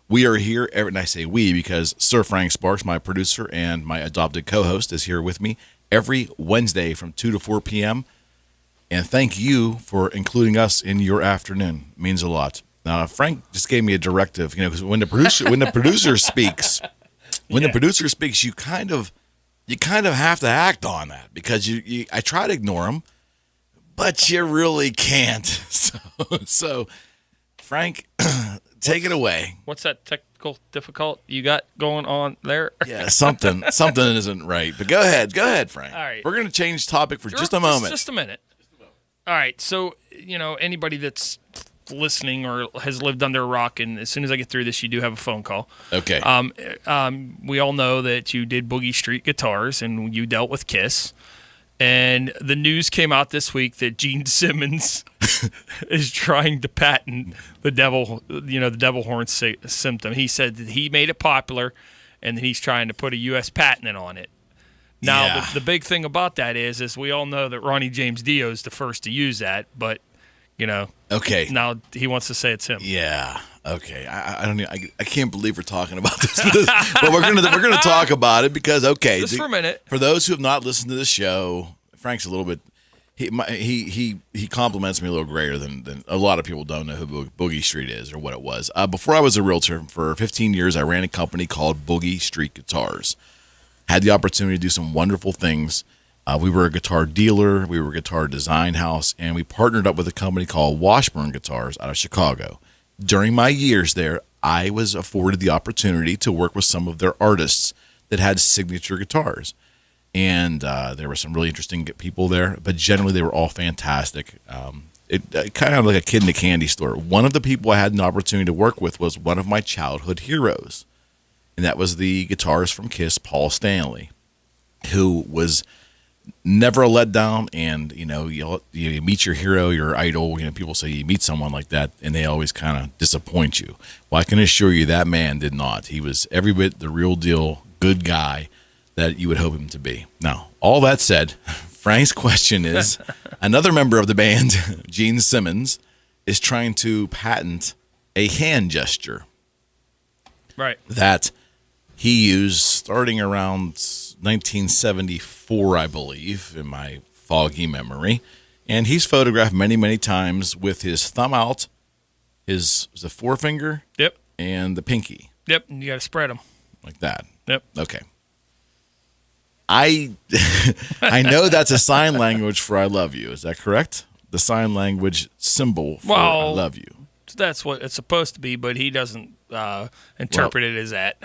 We are here, and I say we because Sir Frank Sparks, my producer and my adopted co-host, is here with me every Wednesday from 2 to 4 p.m. And thank you for including us in your afternoon. It means a lot. Frank just gave me a directive, you know, because when the producer speaks. When the producer speaks, you kind of have to act on that, because I try to ignore him, but you really can't. So Frank, take it away. What's that technical difficult you got going on there? Yeah, something isn't right. But go ahead, Frank. All right. We're going to change topic for just a moment. Just a minute. All right. So, you know, anybody that's listening or has lived under a rock, and as soon as I get through this, you do have a phone call. Okay. We all know that you did Boogie Street Guitars and you dealt with Kiss, and the news came out this week that Gene Simmons is trying to patent the devil horn symptom. He said that he made it popular, and that he's trying to put a U.S. patent on it. Now, Yeah. the big thing about that is we all know that Ronnie James Dio is the first to use that, but you know. Okay. Now he wants to say it's him. Yeah. Okay. I don't. I can't believe we're talking about this, but we're gonna talk about it because Just for a minute. For those who have not listened to the show, Frank's a little bit. He compliments me a little greater than a lot of people don't know who Boogie Street is or what it was. Before I was a realtor for 15 years, I ran a company called Boogie Street Guitars. Had the opportunity to do some wonderful things. We were a guitar dealer, we were a guitar design house, and we partnered up with a company called Washburn Guitars out of Chicago. During my years there, I was afforded the opportunity to work with some of their artists that had signature guitars. And there were some really interesting people there, but generally they were all fantastic. It kind of like a kid in a candy store. One of the people I had an opportunity to work with was one of my childhood heroes, and that was the guitarist from Kiss, Paul Stanley, who was never a letdown. And you meet your hero, your idol. People say you meet someone like that, and they always kind of disappoint you. Well, I can assure you that man did not. He was every bit the real deal, good guy that you would hope him to be. Now, all that said, Frank's question is: another member of the band, Gene Simmons, is trying to patent a hand gesture, Right. that he used starting around 1974, I believe, in my foggy memory. And he's photographed many, many times with his thumb out, the forefinger, Yep. and the pinky, Yep. And you got to spread them. like that. Yep. Okay. I know that's a sign language for I love you. Is that correct? The sign language symbol for I love you. That's what it's supposed to be, but he doesn't interpret it as that.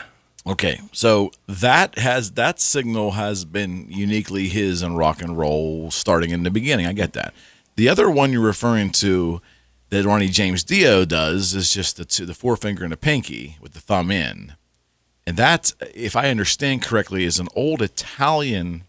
Okay, so that signal has been uniquely his in rock and roll starting in the beginning. I get that. The other one you're referring to that Ronnie James Dio does is just the forefinger and the pinky with the thumb in. And that, if I understand correctly, is an old Italian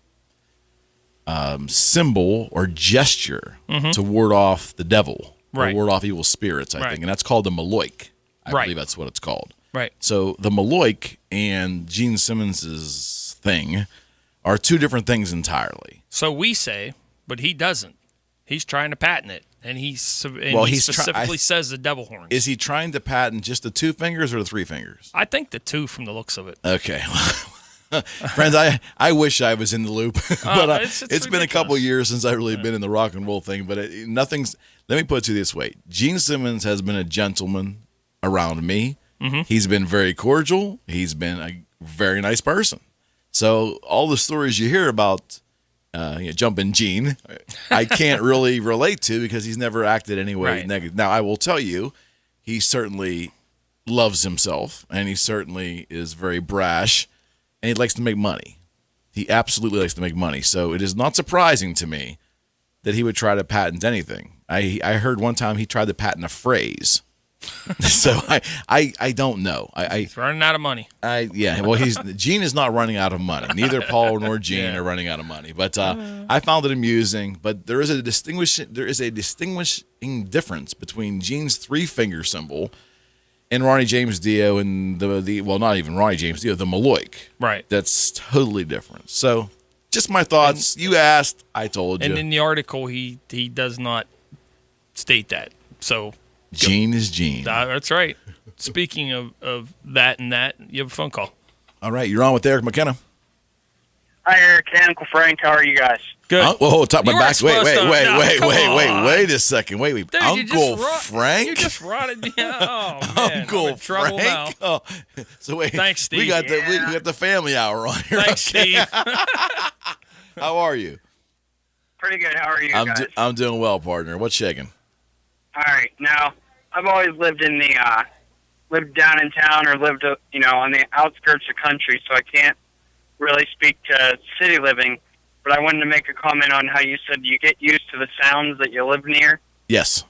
symbol or gesture to ward off the devil, Right. or ward off evil spirits, I Right. think. And that's called the Maloik. I Right. believe that's what it's called. Right. So the Maloik and Gene Simmons's thing are two different things entirely. So we say, but he doesn't. He's trying to patent it, and he He's specifically says the devil horns. Is he trying to patent just the 2 fingers or the 3 fingers? I think the 2 from the looks of it. Okay. Friends, I wish I was in the loop, but it's been a couple years since I've really been in the rock and roll thing. But nothing's. Let me put it to you this way: Gene Simmons has been a gentleman around me. Mm-hmm. He's been very cordial. He's been a very nice person. So all the stories you hear about Jumpin' Gene, I can't really relate to because he's never acted any way negative. Now, I will tell you, he certainly loves himself, and he certainly is very brash, and he likes to make money. He absolutely likes to make money. So it is not surprising to me that he would try to patent anything. I heard one time he tried to patent a phrase. So I don't know. He's running out of money. Gene is not running out of money. Neither Paul nor Gene are running out of money. But I found it amusing. But there is a distinguishing difference between Gene's 3-finger symbol and Ronnie James Dio and not even Ronnie James Dio, the Maloik. Right. That's totally different. So just my thoughts. You asked, I told you. And in the article, he does not state that. So Gene is Gene. That's right. Speaking of that and that, you have a phone call. All right, you're on with Eric McKenna. Hi, Eric and Uncle Frank. How are you guys? Good. Top my back. Wait Wait a second. Wait. Dude, Uncle Frank? You just rotted me out. Oh, man. Uncle I'm in trouble Frank? now. Oh. So wait. Thanks, Steve. We got the family hour on here. Thanks, okay? Steve. How are you? Pretty good. How are you guys? I'm doing well, partner. What's shaking? All right. Now, I've always lived in lived down in town or lived, on the outskirts of country, so I can't really speak to city living. But I wanted to make a comment on how you said you get used to the sounds that you live near. Yes.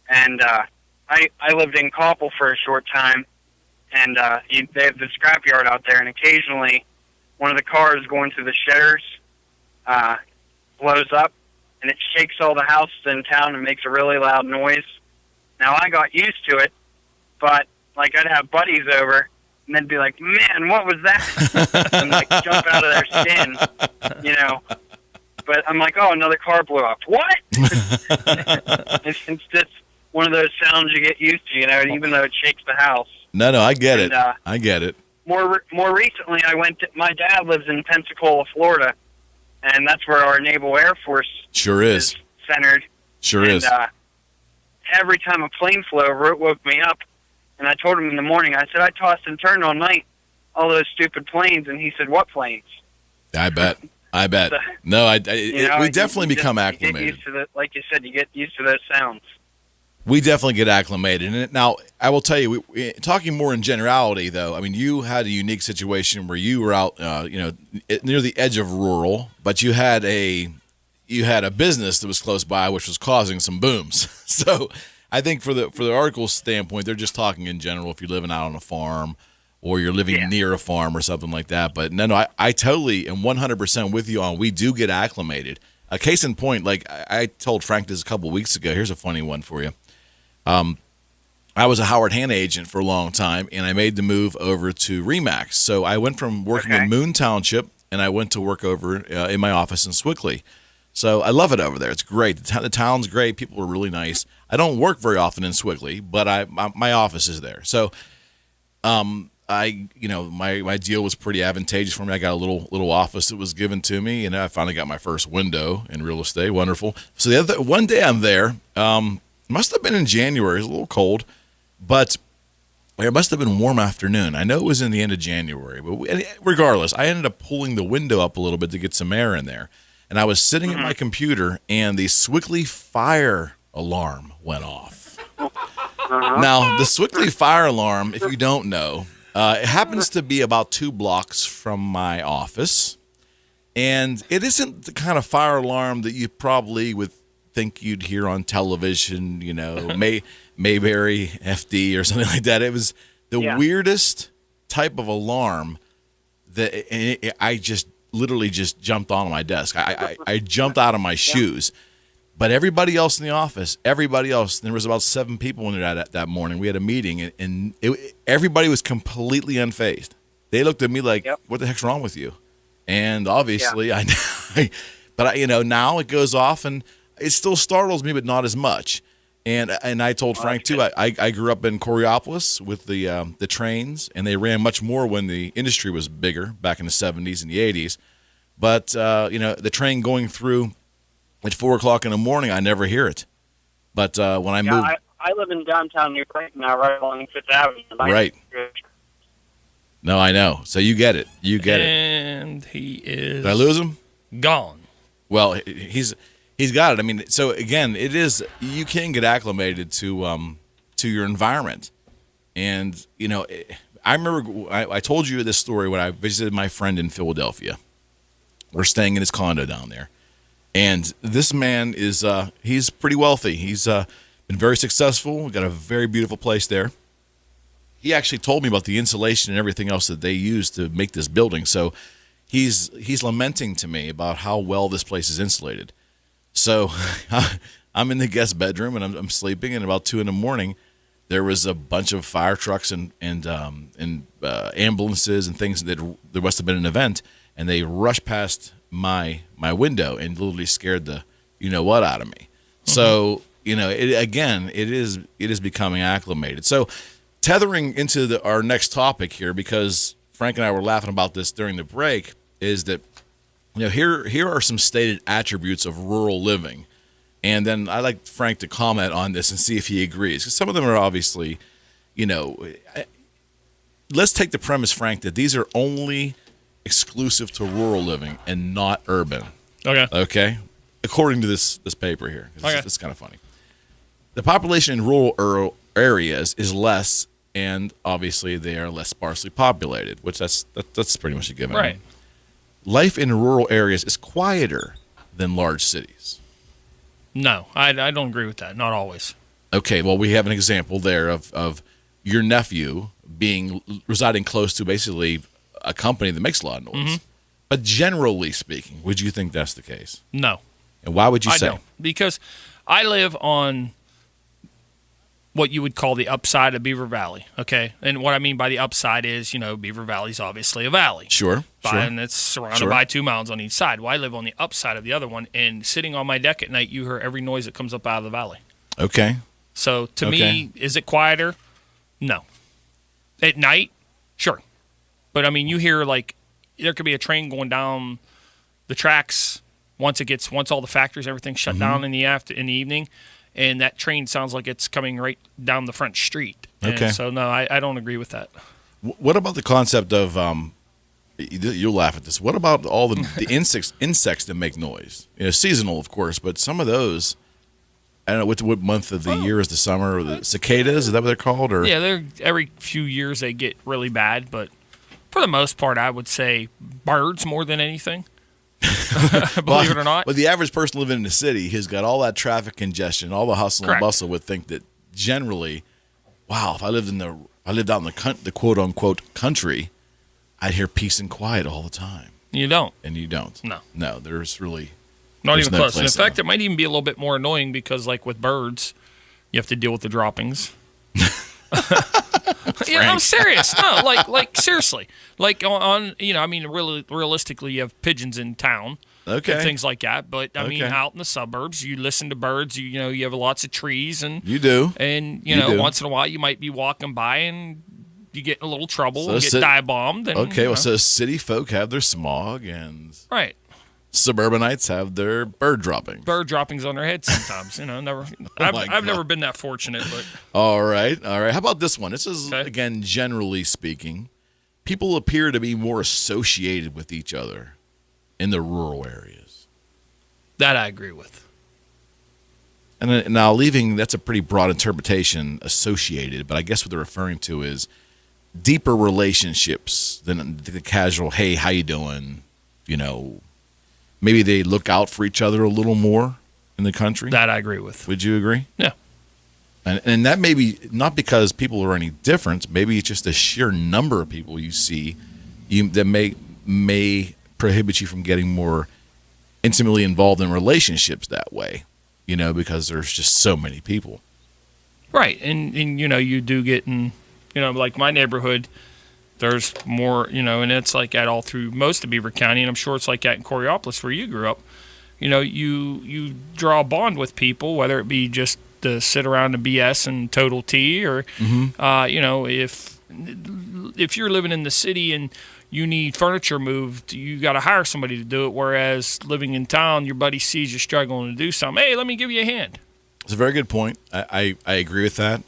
And I lived in Koppel for a short time, and they have the scrapyard out there, and occasionally one of the cars going through the shedders blows up, and it shakes all the houses in town and makes a really loud noise. Now, I got used to it, but, I'd have buddies over, and they'd be like, man, what was that? And, jump out of their skin, But I'm like, oh, another car blew up. What? It's just one of those sounds you get used to, even though it shakes the house. No, I get it. I get it. More recently, my dad lives in Pensacola, Florida, and that's where our Naval Air Force is centered. Sure is. Every time a plane flew over, it woke me up. And I told him in the morning, I said, I tossed and turned all night, all those stupid planes. And he said, what planes? I bet. So, we definitely become acclimated. You get used to like you said, you get used to those sounds. We definitely get acclimated. And now, I will tell you, talking more in generality, though, I mean, you had a unique situation where you were out, near the edge of rural, but you had a business that was close by, which was causing some booms. So I think for the article's standpoint, they're just talking in general. If you're living out on a farm or you're living near a farm or something like that. But no, I totally am 100% with you on we do get acclimated. A case in point, like I told Frank this a couple of weeks ago. Here's a funny one for you. I was a Howard Hanna agent for a long time, and I made the move over to Remax. So I went from working in Moon Township, and I went to work over in my office in Swickley. So I love it over there. It's great. The town's great. People are really nice. I don't work very often in Swickley, but my office is there. So my deal was pretty advantageous for me. I got a little office that was given to me, and I finally got my first window in real estate. Wonderful. So one day I'm there. Must have been in January. It was a little cold, but it must have been a warm afternoon. I know it was in the end of January, but regardless, I ended up pulling the window up a little bit to get some air in there. And I was sitting at my computer, and the Swickley fire alarm went off. Now, the Swickley fire alarm, if you don't know, it happens to be about 2 blocks from my office, and it isn't the kind of fire alarm that you probably would think you'd hear on television, Mayberry FD or something like that. It was the weirdest type of alarm that I just literally just jumped on my desk. I jumped out of my shoes. But everybody else in the office, there was about 7 people in there that morning. We had a meeting, and everybody was completely unfazed. They looked at me like, what the heck's wrong with you? And obviously, now it goes off, and it still startles me, but not as much. And I told Frank, too, I grew up in Coriopolis with the trains, and they ran much more when the industry was bigger back in the 70s and the 80s. But, the train going through at 4 o'clock in the morning, I never hear it. But when I moved... I live in downtown New York now, right along Fifth Avenue. Right. No, I know. So you get it. And he is... Did I lose him? Gone. Well, he's got it. I mean, so again, it is... You can get acclimated to your environment. And, I remember... I told you this story when I visited my friend in Philadelphia. We're staying in his condo down there. And this man is, he's pretty wealthy. He's been very successful. We've got a very beautiful place there. He actually told me about the insulation and everything else that they use to make this building. So he's lamenting to me about how well this place is insulated. So I'm in the guest bedroom, and I'm sleeping, and about 2 in the morning, there was a bunch of fire trucks and ambulances and things that there must have been an event, and they rushed past my window and literally scared the what out of me. So it is becoming acclimated. So tethering into our next topic here, because Frank and I were laughing about this during the break, is that here are some stated attributes of rural living, and then I'd like Frank to comment on this and see if he agrees, because some of them are obviously, let's take the premise, Frank, that these are only exclusive to rural living and not urban. Okay. According to this paper here. It's kind of funny. The population in rural areas is less, and obviously they are less sparsely populated, which that's pretty much a given. Right. Life in rural areas is quieter than large cities. No, I don't agree with that. Not always. Okay, well, we have an example there of your nephew residing close to basically a company that makes a lot of noise. Mm-hmm. But generally speaking, would you think that's the case? No. And why would you say? I don't. Because I live on what you would call the upside of Beaver Valley, okay? And what I mean by the upside is, Beaver Valley's obviously a valley. Sure. And it's surrounded by 2 mountains on each side. Well, I live on the upside of the other one, and sitting on my deck at night, you hear every noise that comes up out of the valley. Okay. So to me, is it quieter? No. At night, sure. But, I mean, you hear, there could be a train going down the tracks once all the factories, everything's shut down in the evening, and that train sounds like it's coming right down the front street. Okay. And so, no, I don't agree with that. What about the concept of, you'll laugh at this, what about all the insects that make noise? Seasonal, of course, but some of those, I don't know, what month of the year is the summer? Or the cicadas, is that what they're called? Or? Yeah, every few years they get really bad, but for the most part, I would say birds more than anything. Believe it or not. But the average person living in the city who's got all that traffic congestion, all the hustle and bustle, would think that generally, wow, if I lived out in the quote unquote country, I'd hear peace and quiet all the time. You don't. And you don't. No, there's really not there's even no close. And in place fact, it might even be a little bit more annoying because, like with birds, you have to deal with the droppings. Yeah, I'm serious. No, like seriously. Like on I mean, really, realistically, you have pigeons in town. Okay. And things like that. But I mean, out in the suburbs, you listen to birds. You have lots of trees, and you do. And You do. once in a while, you might be walking by and you get in a little trouble, So and get dive bombed. And, okay, well, so city folk have their smog, and right. suburbanites have their bird droppings. Bird droppings on their heads sometimes. Never. I've never been that fortunate, but All right. How about this one? This is again, generally speaking, people appear to be more associated with each other in the rural areas. That I agree with. And then, now, that's a pretty broad interpretation, associated, but I guess what they're referring to is deeper relationships than the casual, hey, how you doing? Maybe they look out for each other a little more in the country. That I agree with. Would you agree? Yeah. And that may be not because people are any different. Maybe it's just the sheer number of people you see that may prohibit you from getting more intimately involved in relationships that way, because there's just so many people. Right. And you do get in, like my neighborhood, there's more, and it's like that all through most of Beaver County, and I'm sure it's like that in Coriopolis where you grew up. You draw a bond with people, whether it be just to sit around and BS and total tea, or, if you're living in the city and you need furniture moved, you got to hire somebody to do it. Whereas living in town, your buddy sees you struggling to do something. Hey, let me give you a hand. It's a very good point. I agree with that.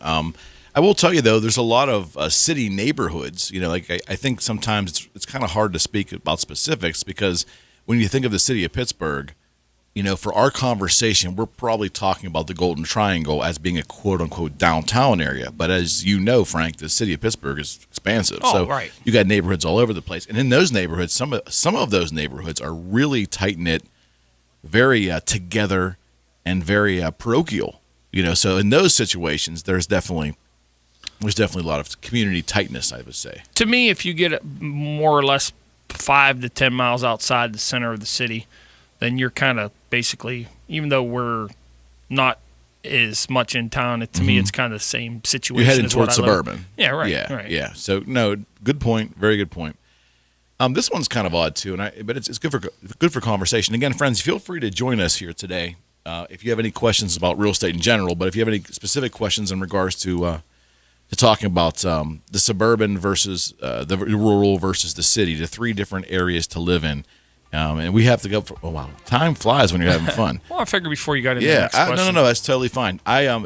I will tell you, though, there's a lot of city neighborhoods. I think sometimes it's kind of hard to speak about specifics because when you think of the city of Pittsburgh, for our conversation, we're probably talking about the Golden Triangle as being a quote-unquote downtown area. But as you know, Frank, the city of Pittsburgh is expansive. Oh, right. You got neighborhoods all over the place. And in those neighborhoods, some of those neighborhoods are really tight-knit, very together, and very parochial. So in those situations, there's definitely a lot of community tightness, I would say. To me, if you get more or less 5 to 10 miles outside the center of the city, then you're kind of basically, even though we're not as much in town, to me it's kind of the same situation. You're heading as towards suburban. Live. Yeah, right. Yeah. So no, good point. Very good point. This one's kind of odd too, but it's good for conversation. Again, friends, feel free to join us here today if you have any questions about real estate in general. But if you have any specific questions in regards to talking about the suburban versus the rural versus the city, the 3 different areas to live in. And we have to go for wow. Time flies when you're having fun. Well, I figured before you got into the next question. No, that's totally fine.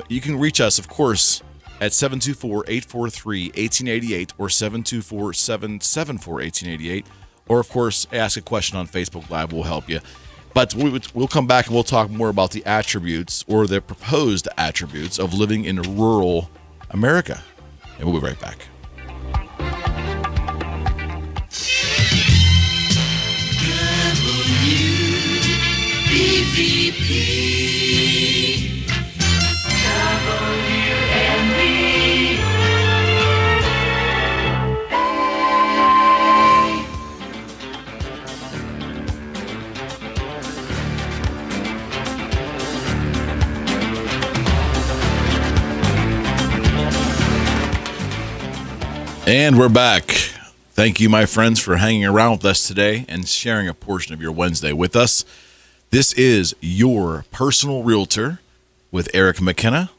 You can reach us, of course, at 724-843-1888 or 724-774-1888, or of course, ask a question on Facebook Live. We'll help you. But we'll come back and we'll talk more about the attributes or the proposed attributes of living in rural America, and we'll be right back. And we're back. Thank you, my friends, for hanging around with us today and sharing a portion of your Wednesday with us. This is your personal realtor with Eric McKenna.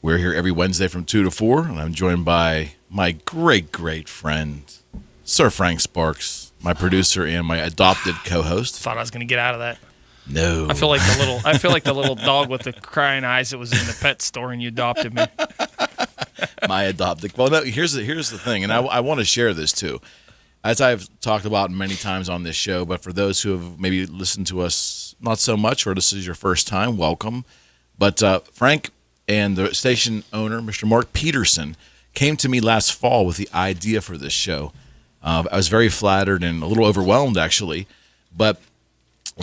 We're here every Wednesday from 2 to 4, and I'm joined by my great, great friend, Sir Frank Sparks, my producer and my adopted co-host. Thought I was going to get out of that. No. I feel like the little dog with the crying eyes that was in the pet store and you adopted me. My adopted. Well, no. Here's the thing, and I want to share this too, as I've talked about many times on this show. But for those who have maybe listened to us not so much, or this is your first time, welcome. But Frank and the station owner, Mr. Mark Peterson, came to me last fall with the idea for this show. I was very flattered and a little overwhelmed, actually. But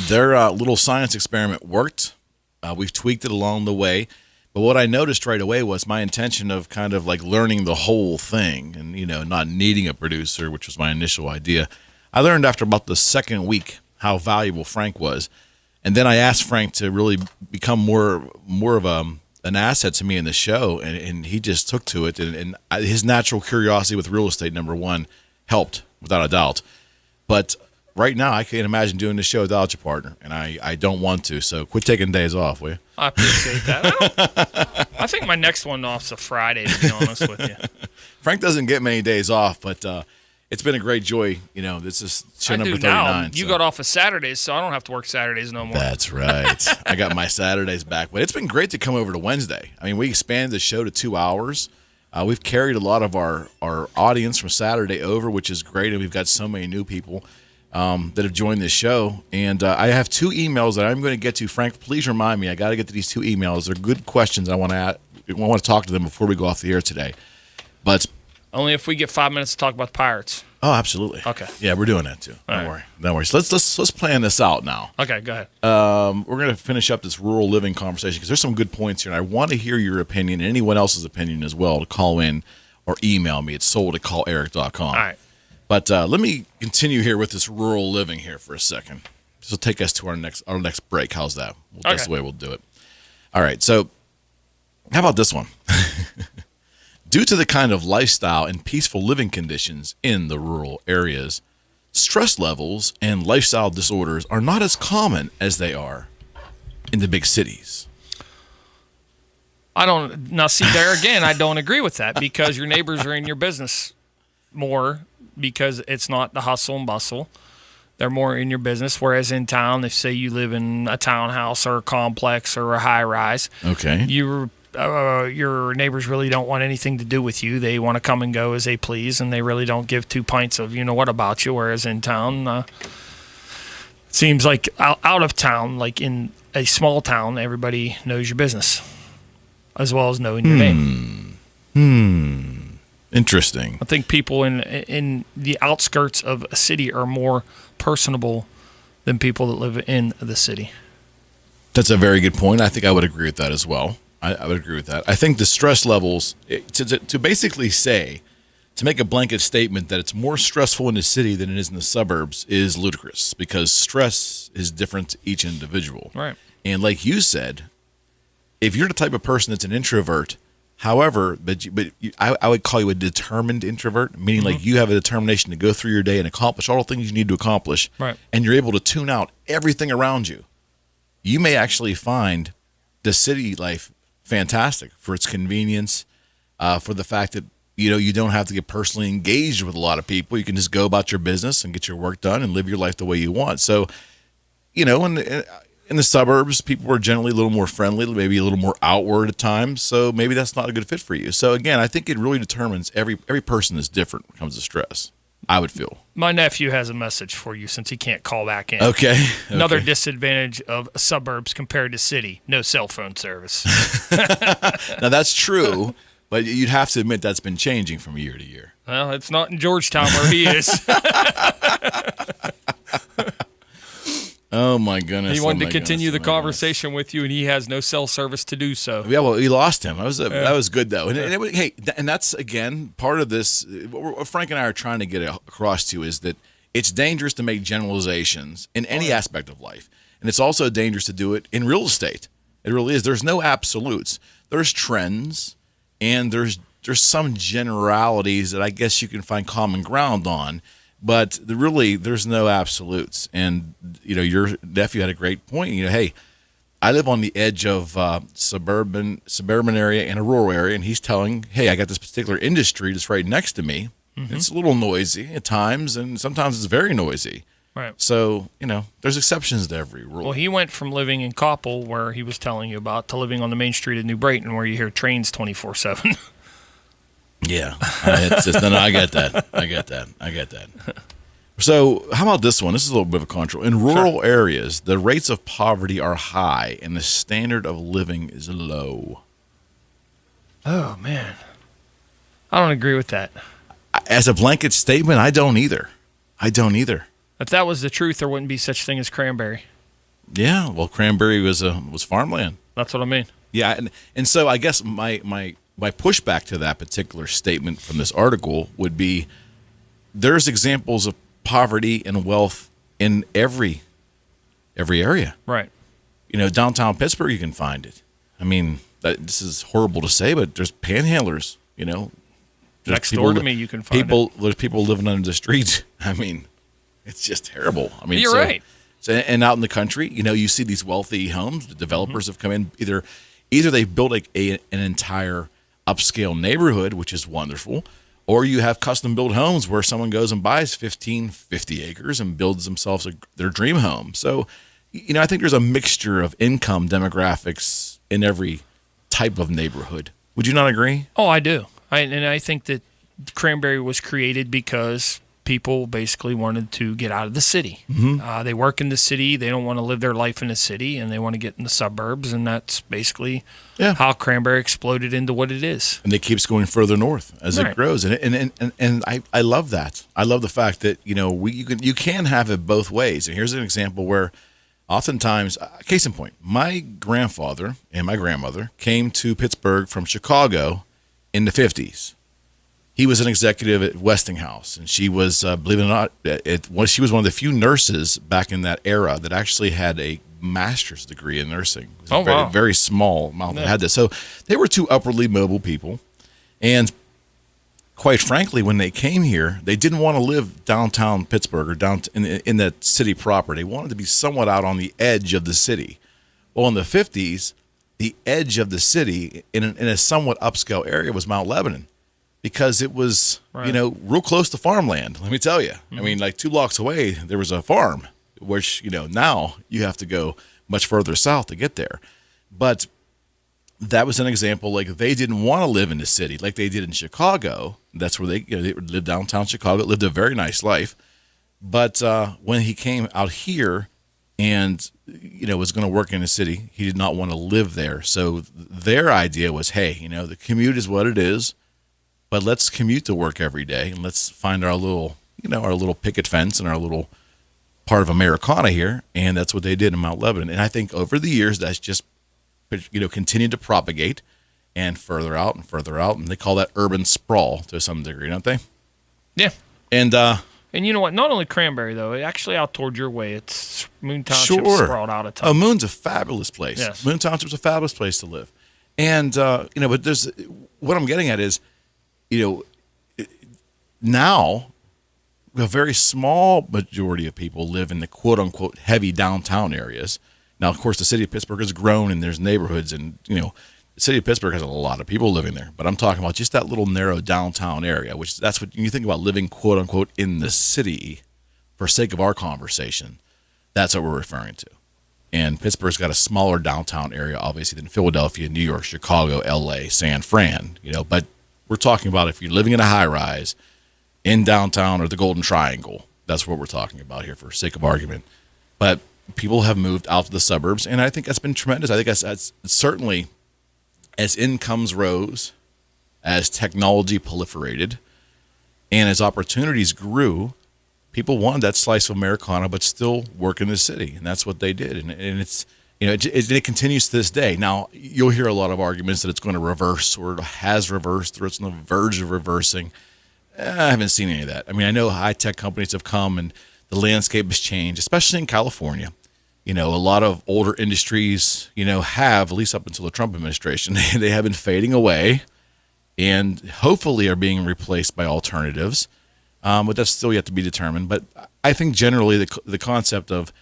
their little science experiment worked. We've tweaked it along the way. But what I noticed right away was my intention of kind of like learning the whole thing and, not needing a producer, which was my initial idea. I learned after about the second week how valuable Frank was. And then I asked Frank to really become more of an asset to me in the show. And he just took to it. And his natural curiosity with real estate, number one, helped without a doubt. But right now, I can't imagine doing this show without your partner, and I don't want to. So quit taking days off, will you? I appreciate that. I think my next one off's a Friday, to be honest with you. Frank doesn't get many days off, but it's been a great joy. This is show number 39. Now. You got off of Saturdays, so I don't have to work Saturdays no more. That's right. I got my Saturdays back, but it's been great to come over to Wednesday. I mean, we expanded the show to 2 hours. We've carried a lot of our audience from Saturday over, which is great, and we've got so many new people that have joined this show. And I have 2 emails that I'm going to get to. Frank, please remind me. I got to get to these 2 emails. They're good questions. I want to talk to them before we go off the air today. But only if we get 5 minutes to talk about the Pirates. Oh, absolutely. Okay. Yeah, we're doing that too. Don't worry. So let's plan this out now. Okay, go ahead. We're going to finish up this rural living conversation because there's some good points here, and I want to hear your opinion and anyone else's opinion as well to call in or email me. It's sold@calleric.com. All right. But let me continue here with this rural living here for a second. This will take us to our next break. How's that? That's the way we'll do it. All right. So how about this one? Due to the kind of lifestyle and peaceful living conditions in the rural areas, stress levels and lifestyle disorders are not as common as they are in the big cities. I don't agree with that because your neighbors are in your business more because it's not the hustle and bustle. They're more in your business, whereas in town, if say you live in a townhouse or a complex or a high rise, okay, your neighbors really don't want anything to do with you. They want to come and go as they please, and they really don't give 2 pints of what about you. Whereas in town, it seems like out of town, like in a small town, everybody knows your business as well as knowing your name. Interesting. I think people in the outskirts of a city are more personable than people that live in the city. That's a very good point. I think I would agree with that as well. I would agree with that. I think the stress levels, to basically say, to make a blanket statement that it's more stressful in the city than it is in the suburbs is ludicrous because stress is different to each individual. Right. And like you said, if you're the type of person that's an introvert, however, I would call you a determined introvert, meaning like you have a determination to go through your day and accomplish all the things you need to accomplish, right, and you're able to tune out everything around you. You may actually find the city life fantastic for its convenience, for the fact that you don't have to get personally engaged with a lot of people. You can just go about your business and get your work done and live your life the way you want. So, in the suburbs, people are generally a little more friendly, maybe a little more outward at times. So maybe that's not a good fit for you. So again, I think it really determines every person is different when it comes to stress. I would feel. My nephew has a message for you since he can't call back in. Okay. Another disadvantage of suburbs compared to city: no cell phone service. Now that's true, but you'd have to admit that's been changing from year to year. Well, it's not in Georgetown where he is. Oh my goodness! He wanted to continue the conversation with you, and he has no cell service to do so. Yeah, well, we lost him. That was good though, and that's again part of this. What Frank and I are trying to get across to is that it's dangerous to make generalizations in any aspect of life, and it's also dangerous to do it in real estate. It really is. There's no absolutes. There's trends, and there's some generalities that I guess you can find common ground on. But there's no absolutes. And, your nephew had a great point. Hey, I live on the edge of suburban area and a rural area, and he's telling, hey, I got this particular industry that's right next to me. Mm-hmm. It's a little noisy at times, and sometimes it's very noisy. Right. So, there's exceptions to every rule. Well, he went from living in Koppel, where he was telling you about, to living on the main street of New Brighton, where you hear trains 24/7. Yeah, I get that. So how about this one? This is a little bit of a control. In rural areas, the rates of poverty are high and the standard of living is low. Oh, man. I don't agree with that. As a blanket statement, I don't either. If that was the truth, there wouldn't be such thing as Cranberry. Yeah, well, Cranberry was farmland. That's what I mean. Yeah, and so I guess my pushback to that particular statement from this article would be there's examples of poverty and wealth in every area. Right. Downtown Pittsburgh, you can find it. I mean, this is horrible to say, but there's panhandlers. There's Next door to me, you can find people. There's people living under the streets. I mean, it's just terrible. I mean, You're right. So, and out in the country, you see these wealthy homes. The developers have come in. Either they've built an entire upscale neighborhood, which is wonderful, or you have custom built homes where someone goes and buys 50 acres and builds themselves their dream home. So, I think there's a mixture of income demographics in every type of neighborhood. Would you not agree? Oh, I do. I think that Cranberry was created because people basically wanted to get out of the city. Mm-hmm. They work in the city. They don't want to live their life in the city, and they want to get in the suburbs, and that's basically how Cranberry exploded into what it is. And it keeps going further north as it grows. And I love that. I love the fact that, you can have it both ways. And here's an example where oftentimes, case in point, my grandfather and my grandmother came to Pittsburgh from Chicago in the 50s. He was an executive at Westinghouse, and she was, believe it or not, she was one of the few nurses back in that era that actually had a master's degree in nursing. It was a very small amount that had this. So they were two upwardly mobile people, and quite frankly, when they came here, they didn't want to live downtown Pittsburgh or down in that city proper. They wanted to be somewhat out on the edge of the city. Well, in the 50s, the edge of the city in a somewhat upscale area was Mount Lebanon, because it was, real close to farmland, let me tell you. Mm-hmm. I mean, like 2 blocks away, there was a farm, which, now you have to go much further south to get there. But that was an example, like they didn't want to live in the city like they did in Chicago. That's where they lived downtown Chicago, lived a very nice life. But when he came out here and, was going to work in the city, he did not want to live there. So their idea was, hey, the commute is what it is, but let's commute to work every day and let's find our little picket fence and our little part of Americana here. And that's what they did in Mount Lebanon. And I think over the years, that's just, continued to propagate and further out and further out. And they call that urban sprawl to some degree, don't they? Yeah. And you know what? Not only Cranberry, though. Actually, out toward your way, it's Moon Township sprawled out of town. Oh, Moon's a fabulous place. Yes. Moon Township's a fabulous place to live. And, but there's, what I'm getting at is, now a very small majority of people live in the quote unquote heavy downtown areas. Now, of course, the city of Pittsburgh has grown and there's neighborhoods and, the city of Pittsburgh has a lot of people living there. But I'm talking about just that little narrow downtown area, which that's what you think about living quote unquote in the city for sake of our conversation. That's what we're referring to. And Pittsburgh's got a smaller downtown area, obviously, than Philadelphia, New York, Chicago, LA, San Fran, but we're talking about if you're living in a high rise in downtown or the Golden Triangle, that's what we're talking about here for sake of argument. But people have moved out to the suburbs, and I think that's been tremendous. I think that's certainly, as incomes rose, as technology proliferated, and as opportunities grew, people wanted that slice of Americana, but still work in the city, and that's what they did. And it's, it continues to this day. Now, you'll hear a lot of arguments that it's going to reverse, or it has reversed, or it's on the verge of reversing. I haven't seen any of that. I mean, I know high-tech companies have come, and the landscape has changed, especially in California. A lot of older industries, have, at least up until the Trump administration, they have been fading away and hopefully are being replaced by alternatives. But that's still yet to be determined. But I think generally the concept of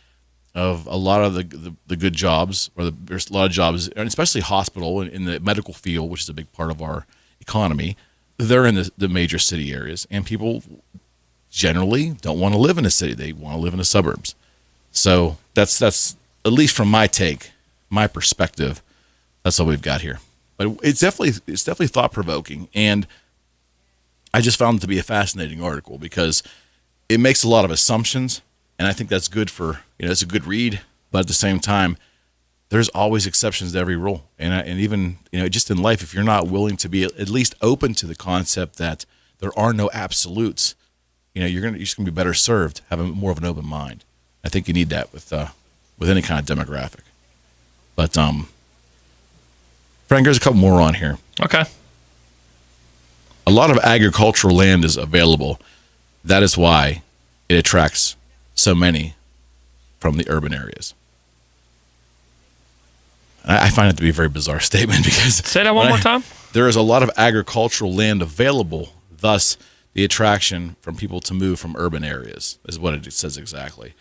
a lot of the good jobs, or there's a lot of jobs, and especially hospital and in the medical field, which is a big part of our economy, they're in the major city areas. And people generally don't want to live in a city. They want to live in the suburbs. So that's at least from my perspective, that's what we've got here. But it's definitely thought-provoking. And I just found it to be a fascinating article because it makes a lot of assumptions, and I think that's good for, it's a good read, but at the same time, there's always exceptions to every rule. And even, just in life, if you're not willing to be at least open to the concept that there are no absolutes, you're just going to be better served having more of an open mind. I think you need that with any kind of demographic. But Frank, there's a couple more on here. Okay. A lot of agricultural land is available. That is why it attracts so many from the urban areas. I find it to be a very bizarre statement because... Say that one more time. There is a lot of agricultural land available, thus the attraction from people to move from urban areas is what it says exactly.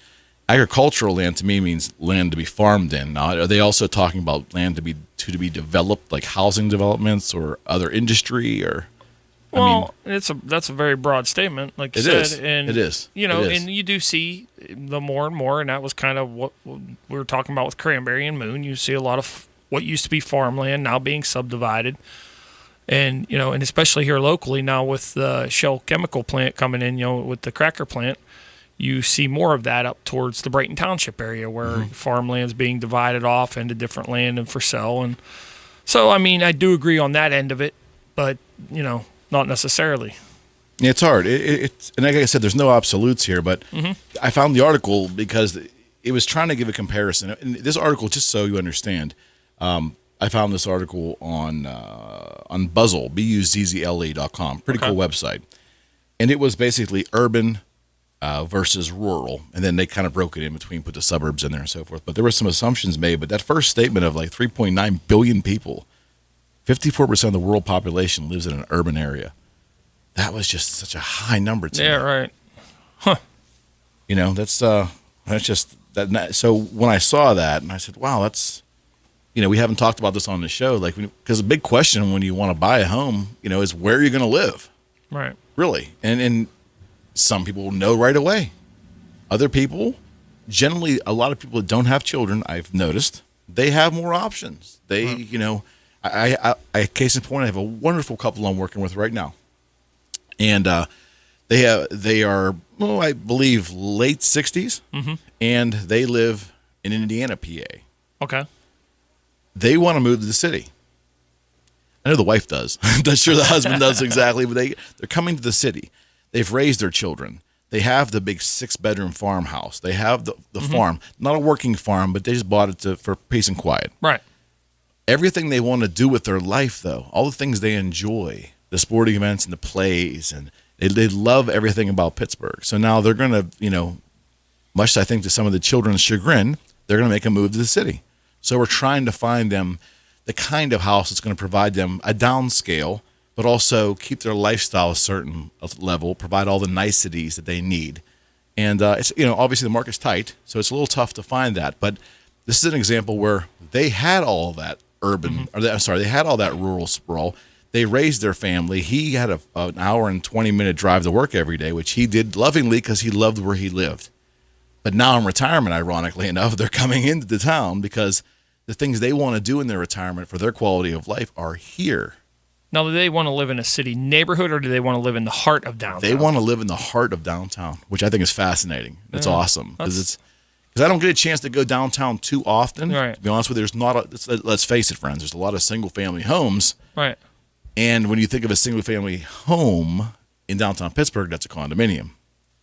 Agricultural land to me means land to be farmed in. Now, are they also talking about land to be developed, like housing developments or other industry, or? Well, that's a very broad statement, like you said. And it is. You know, It is. and you do see the more and more, and that was kind of what we were talking about with Cranberry and Moon. You see a lot of what used to be farmland now being subdivided. And, you know, and especially here locally now with the Shell chemical plant coming in, you know, with the cracker plant, you see more of that up towards the Brighton Township area where farmland's being divided off into different land and for sale. And so, I mean, I do agree on that end of it, but, you know, not necessarily. Yeah, it's hard. It's and like I said, there's no absolutes here, but I found the article because it was trying to give a comparison. And this article, just so you understand, I found this article on Buzzle, BUZZLE.com. Pretty cool website. And it was basically urban versus rural. And then they kind of broke it in between, put the suburbs in there and so forth. But there were some assumptions made. But that first statement of like 3.9 billion people, 54% of the world population lives in an urban area. That was just such a high number to me. Yeah, right. Huh. You know, that's just that. So when I saw that, and I said, "Wow, that's," you know, we haven't talked about this on the show, like, because a big question when you want to buy a home, you know, is where are you going to live, Right. really? And some people know right away. Other people, generally, a lot of people that don't have children, I've noticed, they have more options. They, you know, I case in point, I have a wonderful couple I'm working with right now. And they are, well, I believe, late 60s, and they live in Indiana, PA. Okay. They want to move to the city. I know the wife does. I'm not sure the husband does exactly, but they're coming to the city. They've raised their children. They have the big 6-bedroom farmhouse. They have the farm, not a working farm, but they just bought it for peace and quiet. Right. Everything they want to do with their life, though, all the things they enjoy, the sporting events and the plays, and they love everything about Pittsburgh. So now they're going to, you know, much I think to some of the children's chagrin, they're going to make a move to the city. So we're trying to find them the kind of house that's going to provide them a downscale, but also keep their lifestyle a certain level, provide all the niceties that they need. And it's, you know, obviously the market's tight, so it's a little tough to find that. But this is an example where they had all that they had all that rural sprawl. They raised their family. He had an hour and 20-minute drive to work every day, which he did lovingly because he loved where he lived. But now in retirement, ironically enough, they're coming into the town because the things they want to do in their retirement for their quality of life are here. Now, do they want to live in a city neighborhood or do they want to live in the heart of downtown? They want to live in the heart of downtown, which I think is fascinating. It's awesome because I don't get a chance to go downtown too often. Right. To be honest with you, let's face it, friends, there's a lot of single-family homes. Right. And when you think of a single-family home in downtown Pittsburgh, that's a condominium.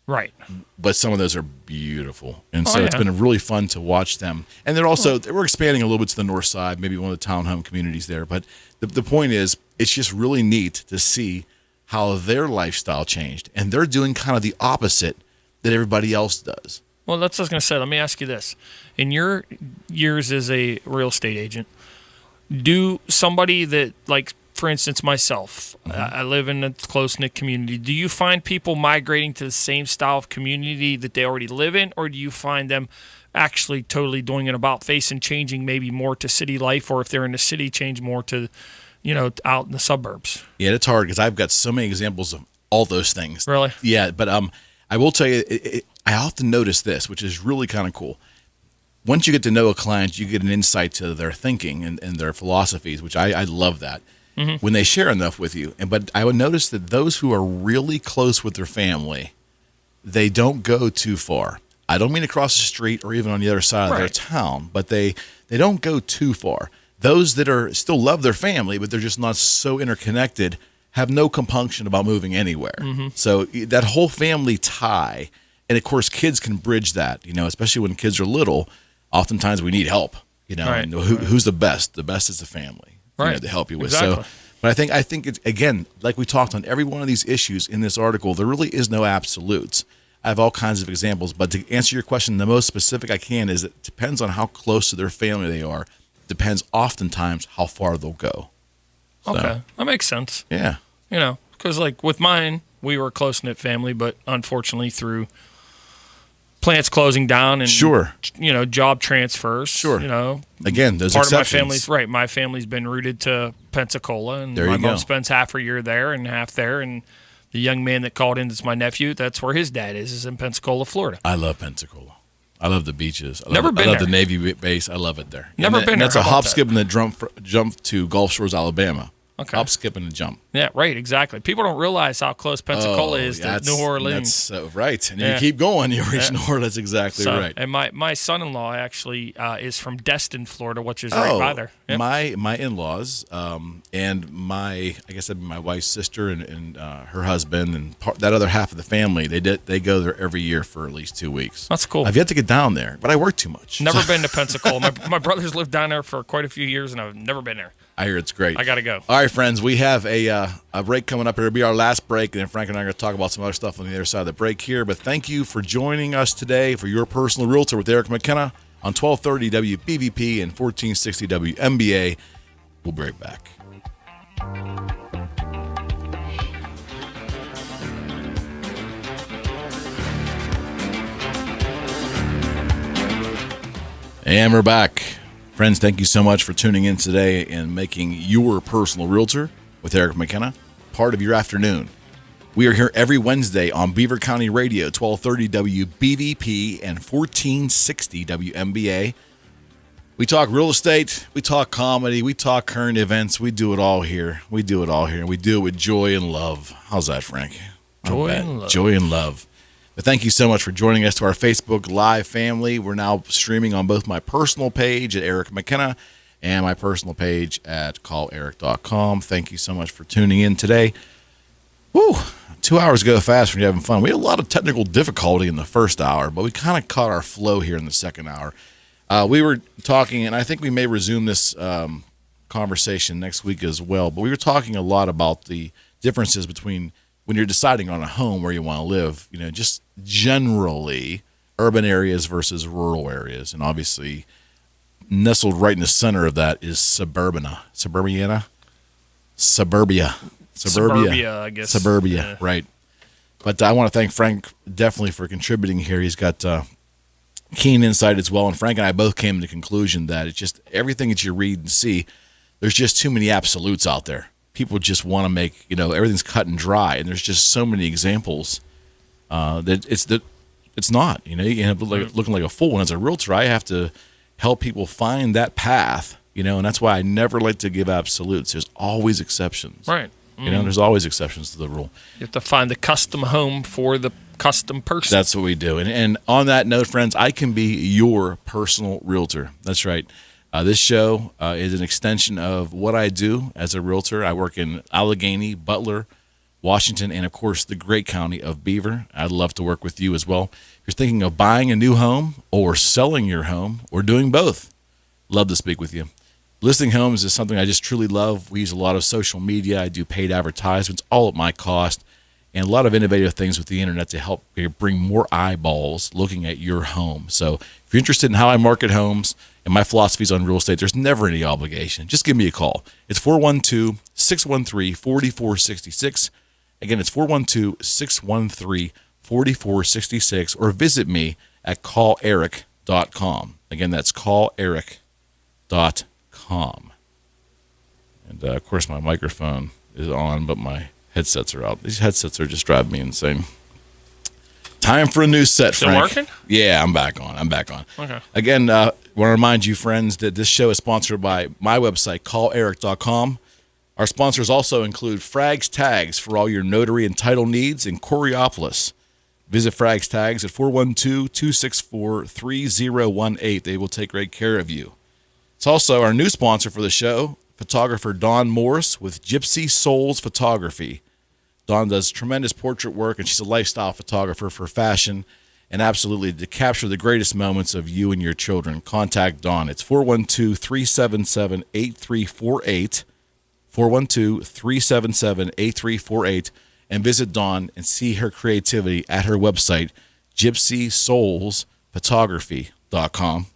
Right. But some of those are beautiful. And so it's been really fun to watch them. And they're also, we're expanding a little bit to the north side, maybe one of the townhome communities there. But the point is, it's just really neat to see how their lifestyle changed. And they're doing kind of the opposite that everybody else does. Well, that's what I was going to say. Let me ask you this. In your years as a real estate agent, do somebody that, like, for instance, myself, I live in a close-knit community. Do you find people migrating to the same style of community that they already live in, or do you find them actually totally doing an about-face and changing maybe more to city life, or if they're in the city, change more to, you know, out in the suburbs? Yeah, it's hard because I've got so many examples of all those things. Really? Yeah, but I will tell you, I often notice this, which is really kind of cool. Once you get to know a client, you get an insight to their thinking and their philosophies, which I love that. When they share enough with you. But I would notice that those who are really close with their family, they don't go too far. I don't mean across the street or even on the other side of their town, but they don't go too far. Those that are still love their family, but they're just not so interconnected, have no compunction about moving anywhere. So that whole family tie, and of course kids can bridge that, you know, especially when kids are little. Oftentimes we need help, you know, and who's the best? The best is the family. Right. to help you with. Exactly. So, but I think it's, again, like we talked on every one of these issues in this article, there really is no absolutes. I have all kinds of examples, but to answer your question, the most specific I can is it depends on how close to their family they are. Depends oftentimes how far they'll go. So, Okay, that makes sense. yeah. Because like with mine, we were a close knit family, but unfortunately through plants closing down and Sure. job transfers. Sure. Again, those part exceptions. of my family's been rooted to Pensacola, and There my you mom go. spends half a year there and half there, and the young man that called in that's my nephew, that's where his dad is in Pensacola, Florida. I love Pensacola. I love the beaches. I Never love, been I love there. the Navy base. I love it there. Never and been and there. that's a How about hop, that? skip, and a jump to Gulf Shores, Alabama. Okay. Hop, skip, and a jump. Yeah, right, exactly. People don't realize how close Pensacola is to that's- New That's Orleans. so right. And Yeah. you keep going, you reach New Orleans. That's exactly So, right. And my son-in-law actually is from Destin, Florida, which is right by there. Yep. My in-laws and my wife's sister and her husband and that other half of the family, they go there every year for at least 2 weeks. That's cool. I've yet to get down there, but I work too much. Never been to Pensacola. My brothers lived down there for quite a few years, and I've never been there. I hear it's great. I got to go. All right, friends, we have a break coming up here. It'll be our last break, and then Frank and I are going to talk about some other stuff on the other side of the break here. But thank you for joining us today for Your Personal Realtor with Eric McKenna on 1230 WBVP and 1460 WMBA. We'll be right back. And we're back. Friends, thank you so much for tuning in today and making Your Personal Realtor with Eric McKenna part of your afternoon. We are here every Wednesday on Beaver County Radio, 1230 WBVP and 1460 WMBA. We talk real estate, we talk comedy, we talk current events. We do it all here. We do it with joy and love. How's that, Frank? Joy and love. Joy and love. But thank you so much for joining us to our Facebook Live family. We're now streaming on both my personal page at Eric McKenna and my personal page at calleric.com. Thank you so much for tuning in today. Woo! 2 hours go fast when you're having fun. We had a lot of technical difficulty in the first hour, but we kind of caught our flow here in the second hour. We were talking, and I think we may resume this conversation next week as well, but we were talking a lot about the differences between when you're deciding on a home where you want to live, just generally urban areas versus rural areas. And obviously nestled right in the center of that is suburbia, I guess. Suburbia, Yeah. right. But I want to thank Frank definitely for contributing here. He's got keen insight as well. And Frank and I both came to the conclusion that it's just everything that you read and see, there's just too many absolutes out there. People just want to make, everything's cut and dry. And there's just so many examples that it's not. You end up looking like a fool. And as a realtor, I have to help people find that path, and that's why I never like to give absolutes. There's always exceptions. Right. There's always exceptions to the rule. You have to find the custom home for the custom person. That's what we do. And on that note, friends, I can be your personal realtor. That's right. This show is an extension of what I do as a realtor. I work in Allegheny, Butler, Washington, and, of course, the great county of Beaver. I'd love to work with you as well. If you're thinking of buying a new home or selling your home or doing both, love to speak with you. Listing homes is something I just truly love. We use a lot of social media. I do paid advertisements, all at my cost, and a lot of innovative things with the internet to help bring more eyeballs looking at your home. So if you're interested in how I market homes and my philosophies on real estate, there's never any obligation. Just give me a call. It's 412-613-4466. Again, it's 412-613-4466, or visit me at calleric.com. Again, that's calleric.com. And, of course, my microphone is on, but my headsets are out. These headsets are just driving me insane. Time for a new set, Still Frank. working? Yeah, I'm back on. Okay. Again, want to remind you, friends, that this show is sponsored by my website, calleric.com. Our sponsors also include Frags Tags for all your notary and title needs in Coriopolis. Visit Frags Tags at 412-264-3018. They will take great care of you. It's also our new sponsor for the show, photographer Dawn Morse with Gypsy Souls Photography. Dawn does tremendous portrait work, and she's a lifestyle photographer for fashion and absolutely to capture the greatest moments of you and your children, contact Dawn. It's 412-377-8348, 412-377-8348, and visit Dawn and see her creativity at her website, gypsysoulsphotography.com.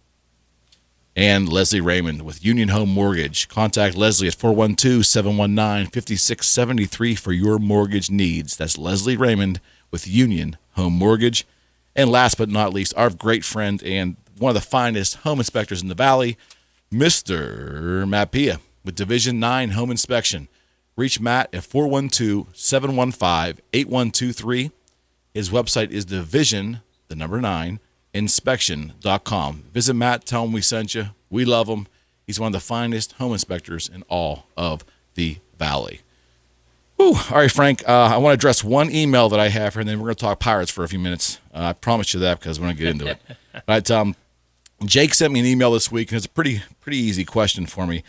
And Leslie Raymond with Union Home Mortgage. Contact Leslie at 412-719-5673 for your mortgage needs. That's Leslie Raymond with Union Home Mortgage. And last but not least, our great friend and one of the finest home inspectors in the Valley, Mr. Matt Pia with Division 9 Home Inspection. Reach Matt at 412-715-8123. His website is Division, the number 9, inspection.com. Visit Matt, tell him we sent you. We love him. He's one of the finest home inspectors in all of the Valley. Whew. All right, Frank, I want to address one email that I have here, and then we're going to talk Pirates for a few minutes. I promise you that because we're going to get into it. But Jake sent me an email this week, and it's a pretty easy question for me.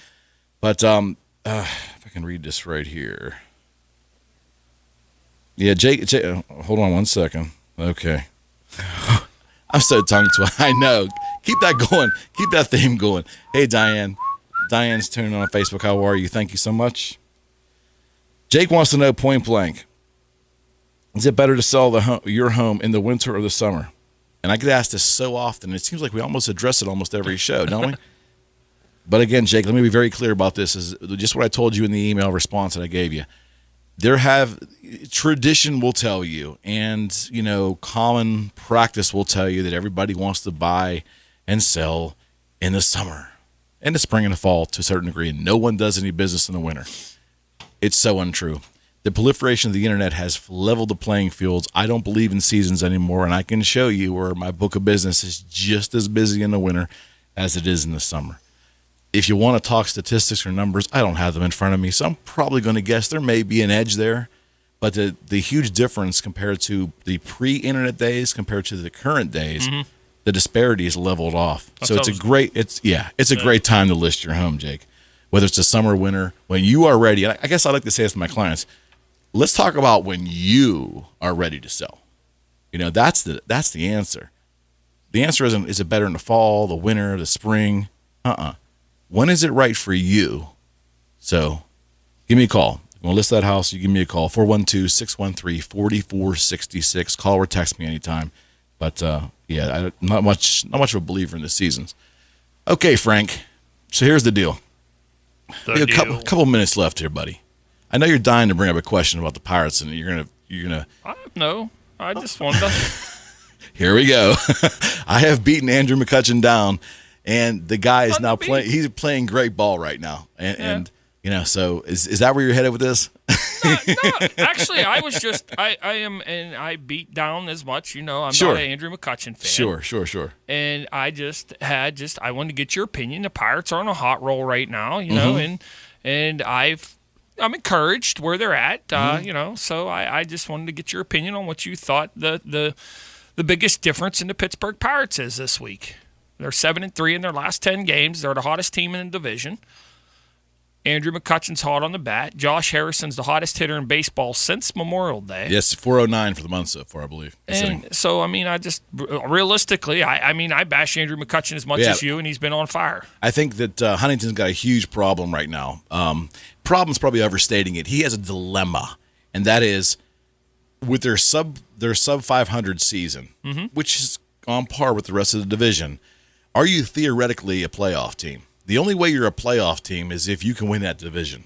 But if I can read this right here. Yeah, Jake, hold on one second. Okay. I'm so tongue-tied. I know. Keep that going. Keep that theme going. Hey, Diane. Diane's tuning on Facebook. How are you? Thank you so much. Jake wants to know point blank, is it better to sell your home in the winter or the summer? And I get asked this so often. It seems like we almost address it almost every show, don't we? But again, Jake, let me be very clear about this. Is just what I told you in the email response that I gave you. Tradition will tell you, and common practice will tell you that everybody wants to buy and sell in the summer and the spring and the fall to a certain degree, and no one does any business in the winter. It's so untrue. The proliferation of the internet has leveled the playing fields. I don't believe in seasons anymore, and I can show you where my book of business is just as busy in the winter as it is in the summer. If you want to talk statistics or numbers, I don't have them in front of me, so I'm probably going to guess there may be an edge there. But the huge difference compared to the pre-internet days compared to the current days, the disparity is leveled off. So it's a great time to list your home, Jake. Whether it's the summer or winter, when you are ready. And I guess I like to say this to my clients. Let's talk about when you are ready to sell. That's the answer. The answer isn't, is it better in the fall, the winter, the spring? When is it right for you? So give me a call. If you want to list that house, you give me a call, 412-613-4466. Call or text me anytime. But, I'm not much of a believer in the seasons. Okay, Frank. So here's the deal. A couple minutes left here, buddy. I know you're dying to bring up a question about the Pirates, and you're gonna. No, I just wanted to. Here we go. I have beaten Andrew McCutchen down, and the guy is now playing. He's playing great ball right now, and So is that where you're headed with this? No, actually, I was just I am, and I beat down as much. I'm not an Andrew McCutchen fan. Sure. And I I wanted to get your opinion. The Pirates are on a hot roll right now, and I'm encouraged where they're at, So I just wanted to get your opinion on what you thought the biggest difference in the Pittsburgh Pirates is this week. They're 7-3 in their last 10 games. They're the hottest team in the division. Andrew McCutchen's hot on the bat. Josh Harrison's the hottest hitter in baseball since Memorial Day. Yes, 409 for the month so far, I believe. And so, I just realistically, I bash Andrew McCutchen as much as you, and he's been on fire. I think that Huntington's got a huge problem right now. Problem's probably overstating it. He has a dilemma, and that is with their sub 500 season, which is on par with the rest of the division. Are you theoretically a playoff team? The only way you're a playoff team is if you can win that division.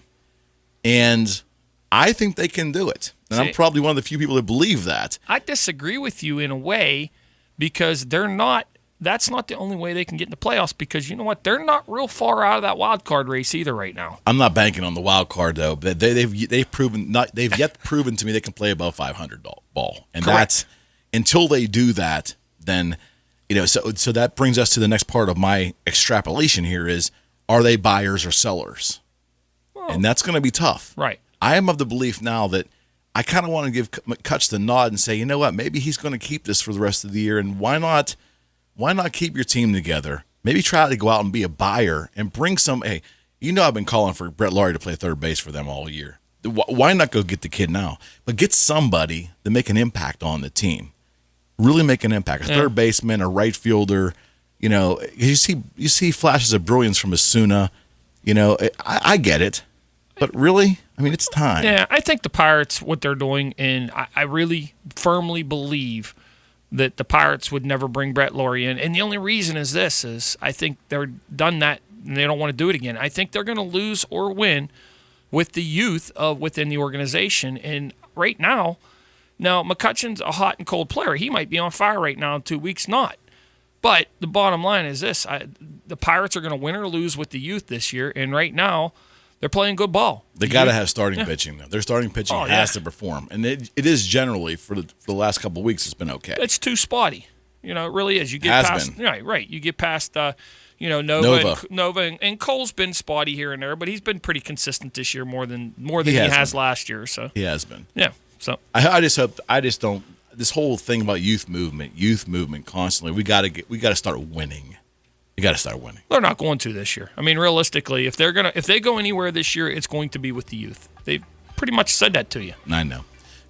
And I think they can do it. And I'm probably one of the few people that believe that. I disagree with you in a way because that's not the only way they can get in the playoffs because you know what? They're not real far out of that wild card race either right now. I'm not banking on the wild card though. But they've yet proven to me they can play above 500 ball. And that's until they do that, then so that brings us to the next part of my extrapolation here is, are they buyers or sellers? Well, and that's going to be tough. Right. I am of the belief now that I kind of want to give Kutch the nod and say, you know what, maybe he's going to keep this for the rest of the year, and why not keep your team together? Maybe try to go out and be a buyer and bring some, hey, I've been calling for Brett Laurie to play third base for them all year. Why not go get the kid now? But get somebody to make an impact on the team. really make an impact. A third baseman, a right fielder, you know, you see flashes of brilliance from Asuna. You know, I get it, but really, I mean, it's time. Yeah, I think the Pirates, what they're doing, and I really firmly believe that the Pirates would never bring Brett Laurie in. And the only reason is this, is I think they're done that and they don't want to do it again. I think they're going to lose or win with the youth of within the organization. And right now McCutcheon's a hot and cold player. He might be on fire right now in 2 weeks, not. But the bottom line is this. The Pirates are going to win or lose with the youth this year. And right now, they're playing good ball. They got to have starting pitching, though. Their starting pitching has to perform. And it is generally, for the last couple of weeks, it's been okay. It's too spotty. You know, it really is. You get past right. You get past Nova and Cole's been spotty here and there, but he's been pretty consistent this year more than he has last year. So he has been. Yeah. So I just don't. This whole thing about youth movement constantly. We got to start winning. You got to start winning. They're not going to this year. I mean, realistically, if they go anywhere this year, it's going to be with the youth. They've pretty much said that to you. I know.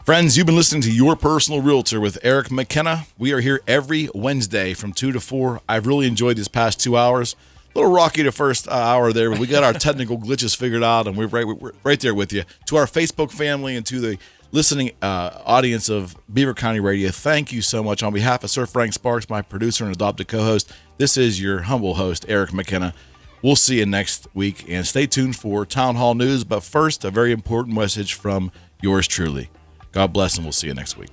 Friends, you've been listening to Your Personal Realtor with Eric McKenna. We are here every Wednesday from 2 to 4. I've really enjoyed these past 2 hours. A little rocky the first hour there, but we got our technical glitches figured out, and we're right there with you. To our Facebook family and to the listening audience of Beaver County Radio, thank you so much. On behalf of Sir Frank Sparks, my producer and adopted co-host, this is your humble host, Eric McKenna. We'll see you next week, and stay tuned for Town Hall News. But first, a very important message from yours truly. God bless, and we'll see you next week.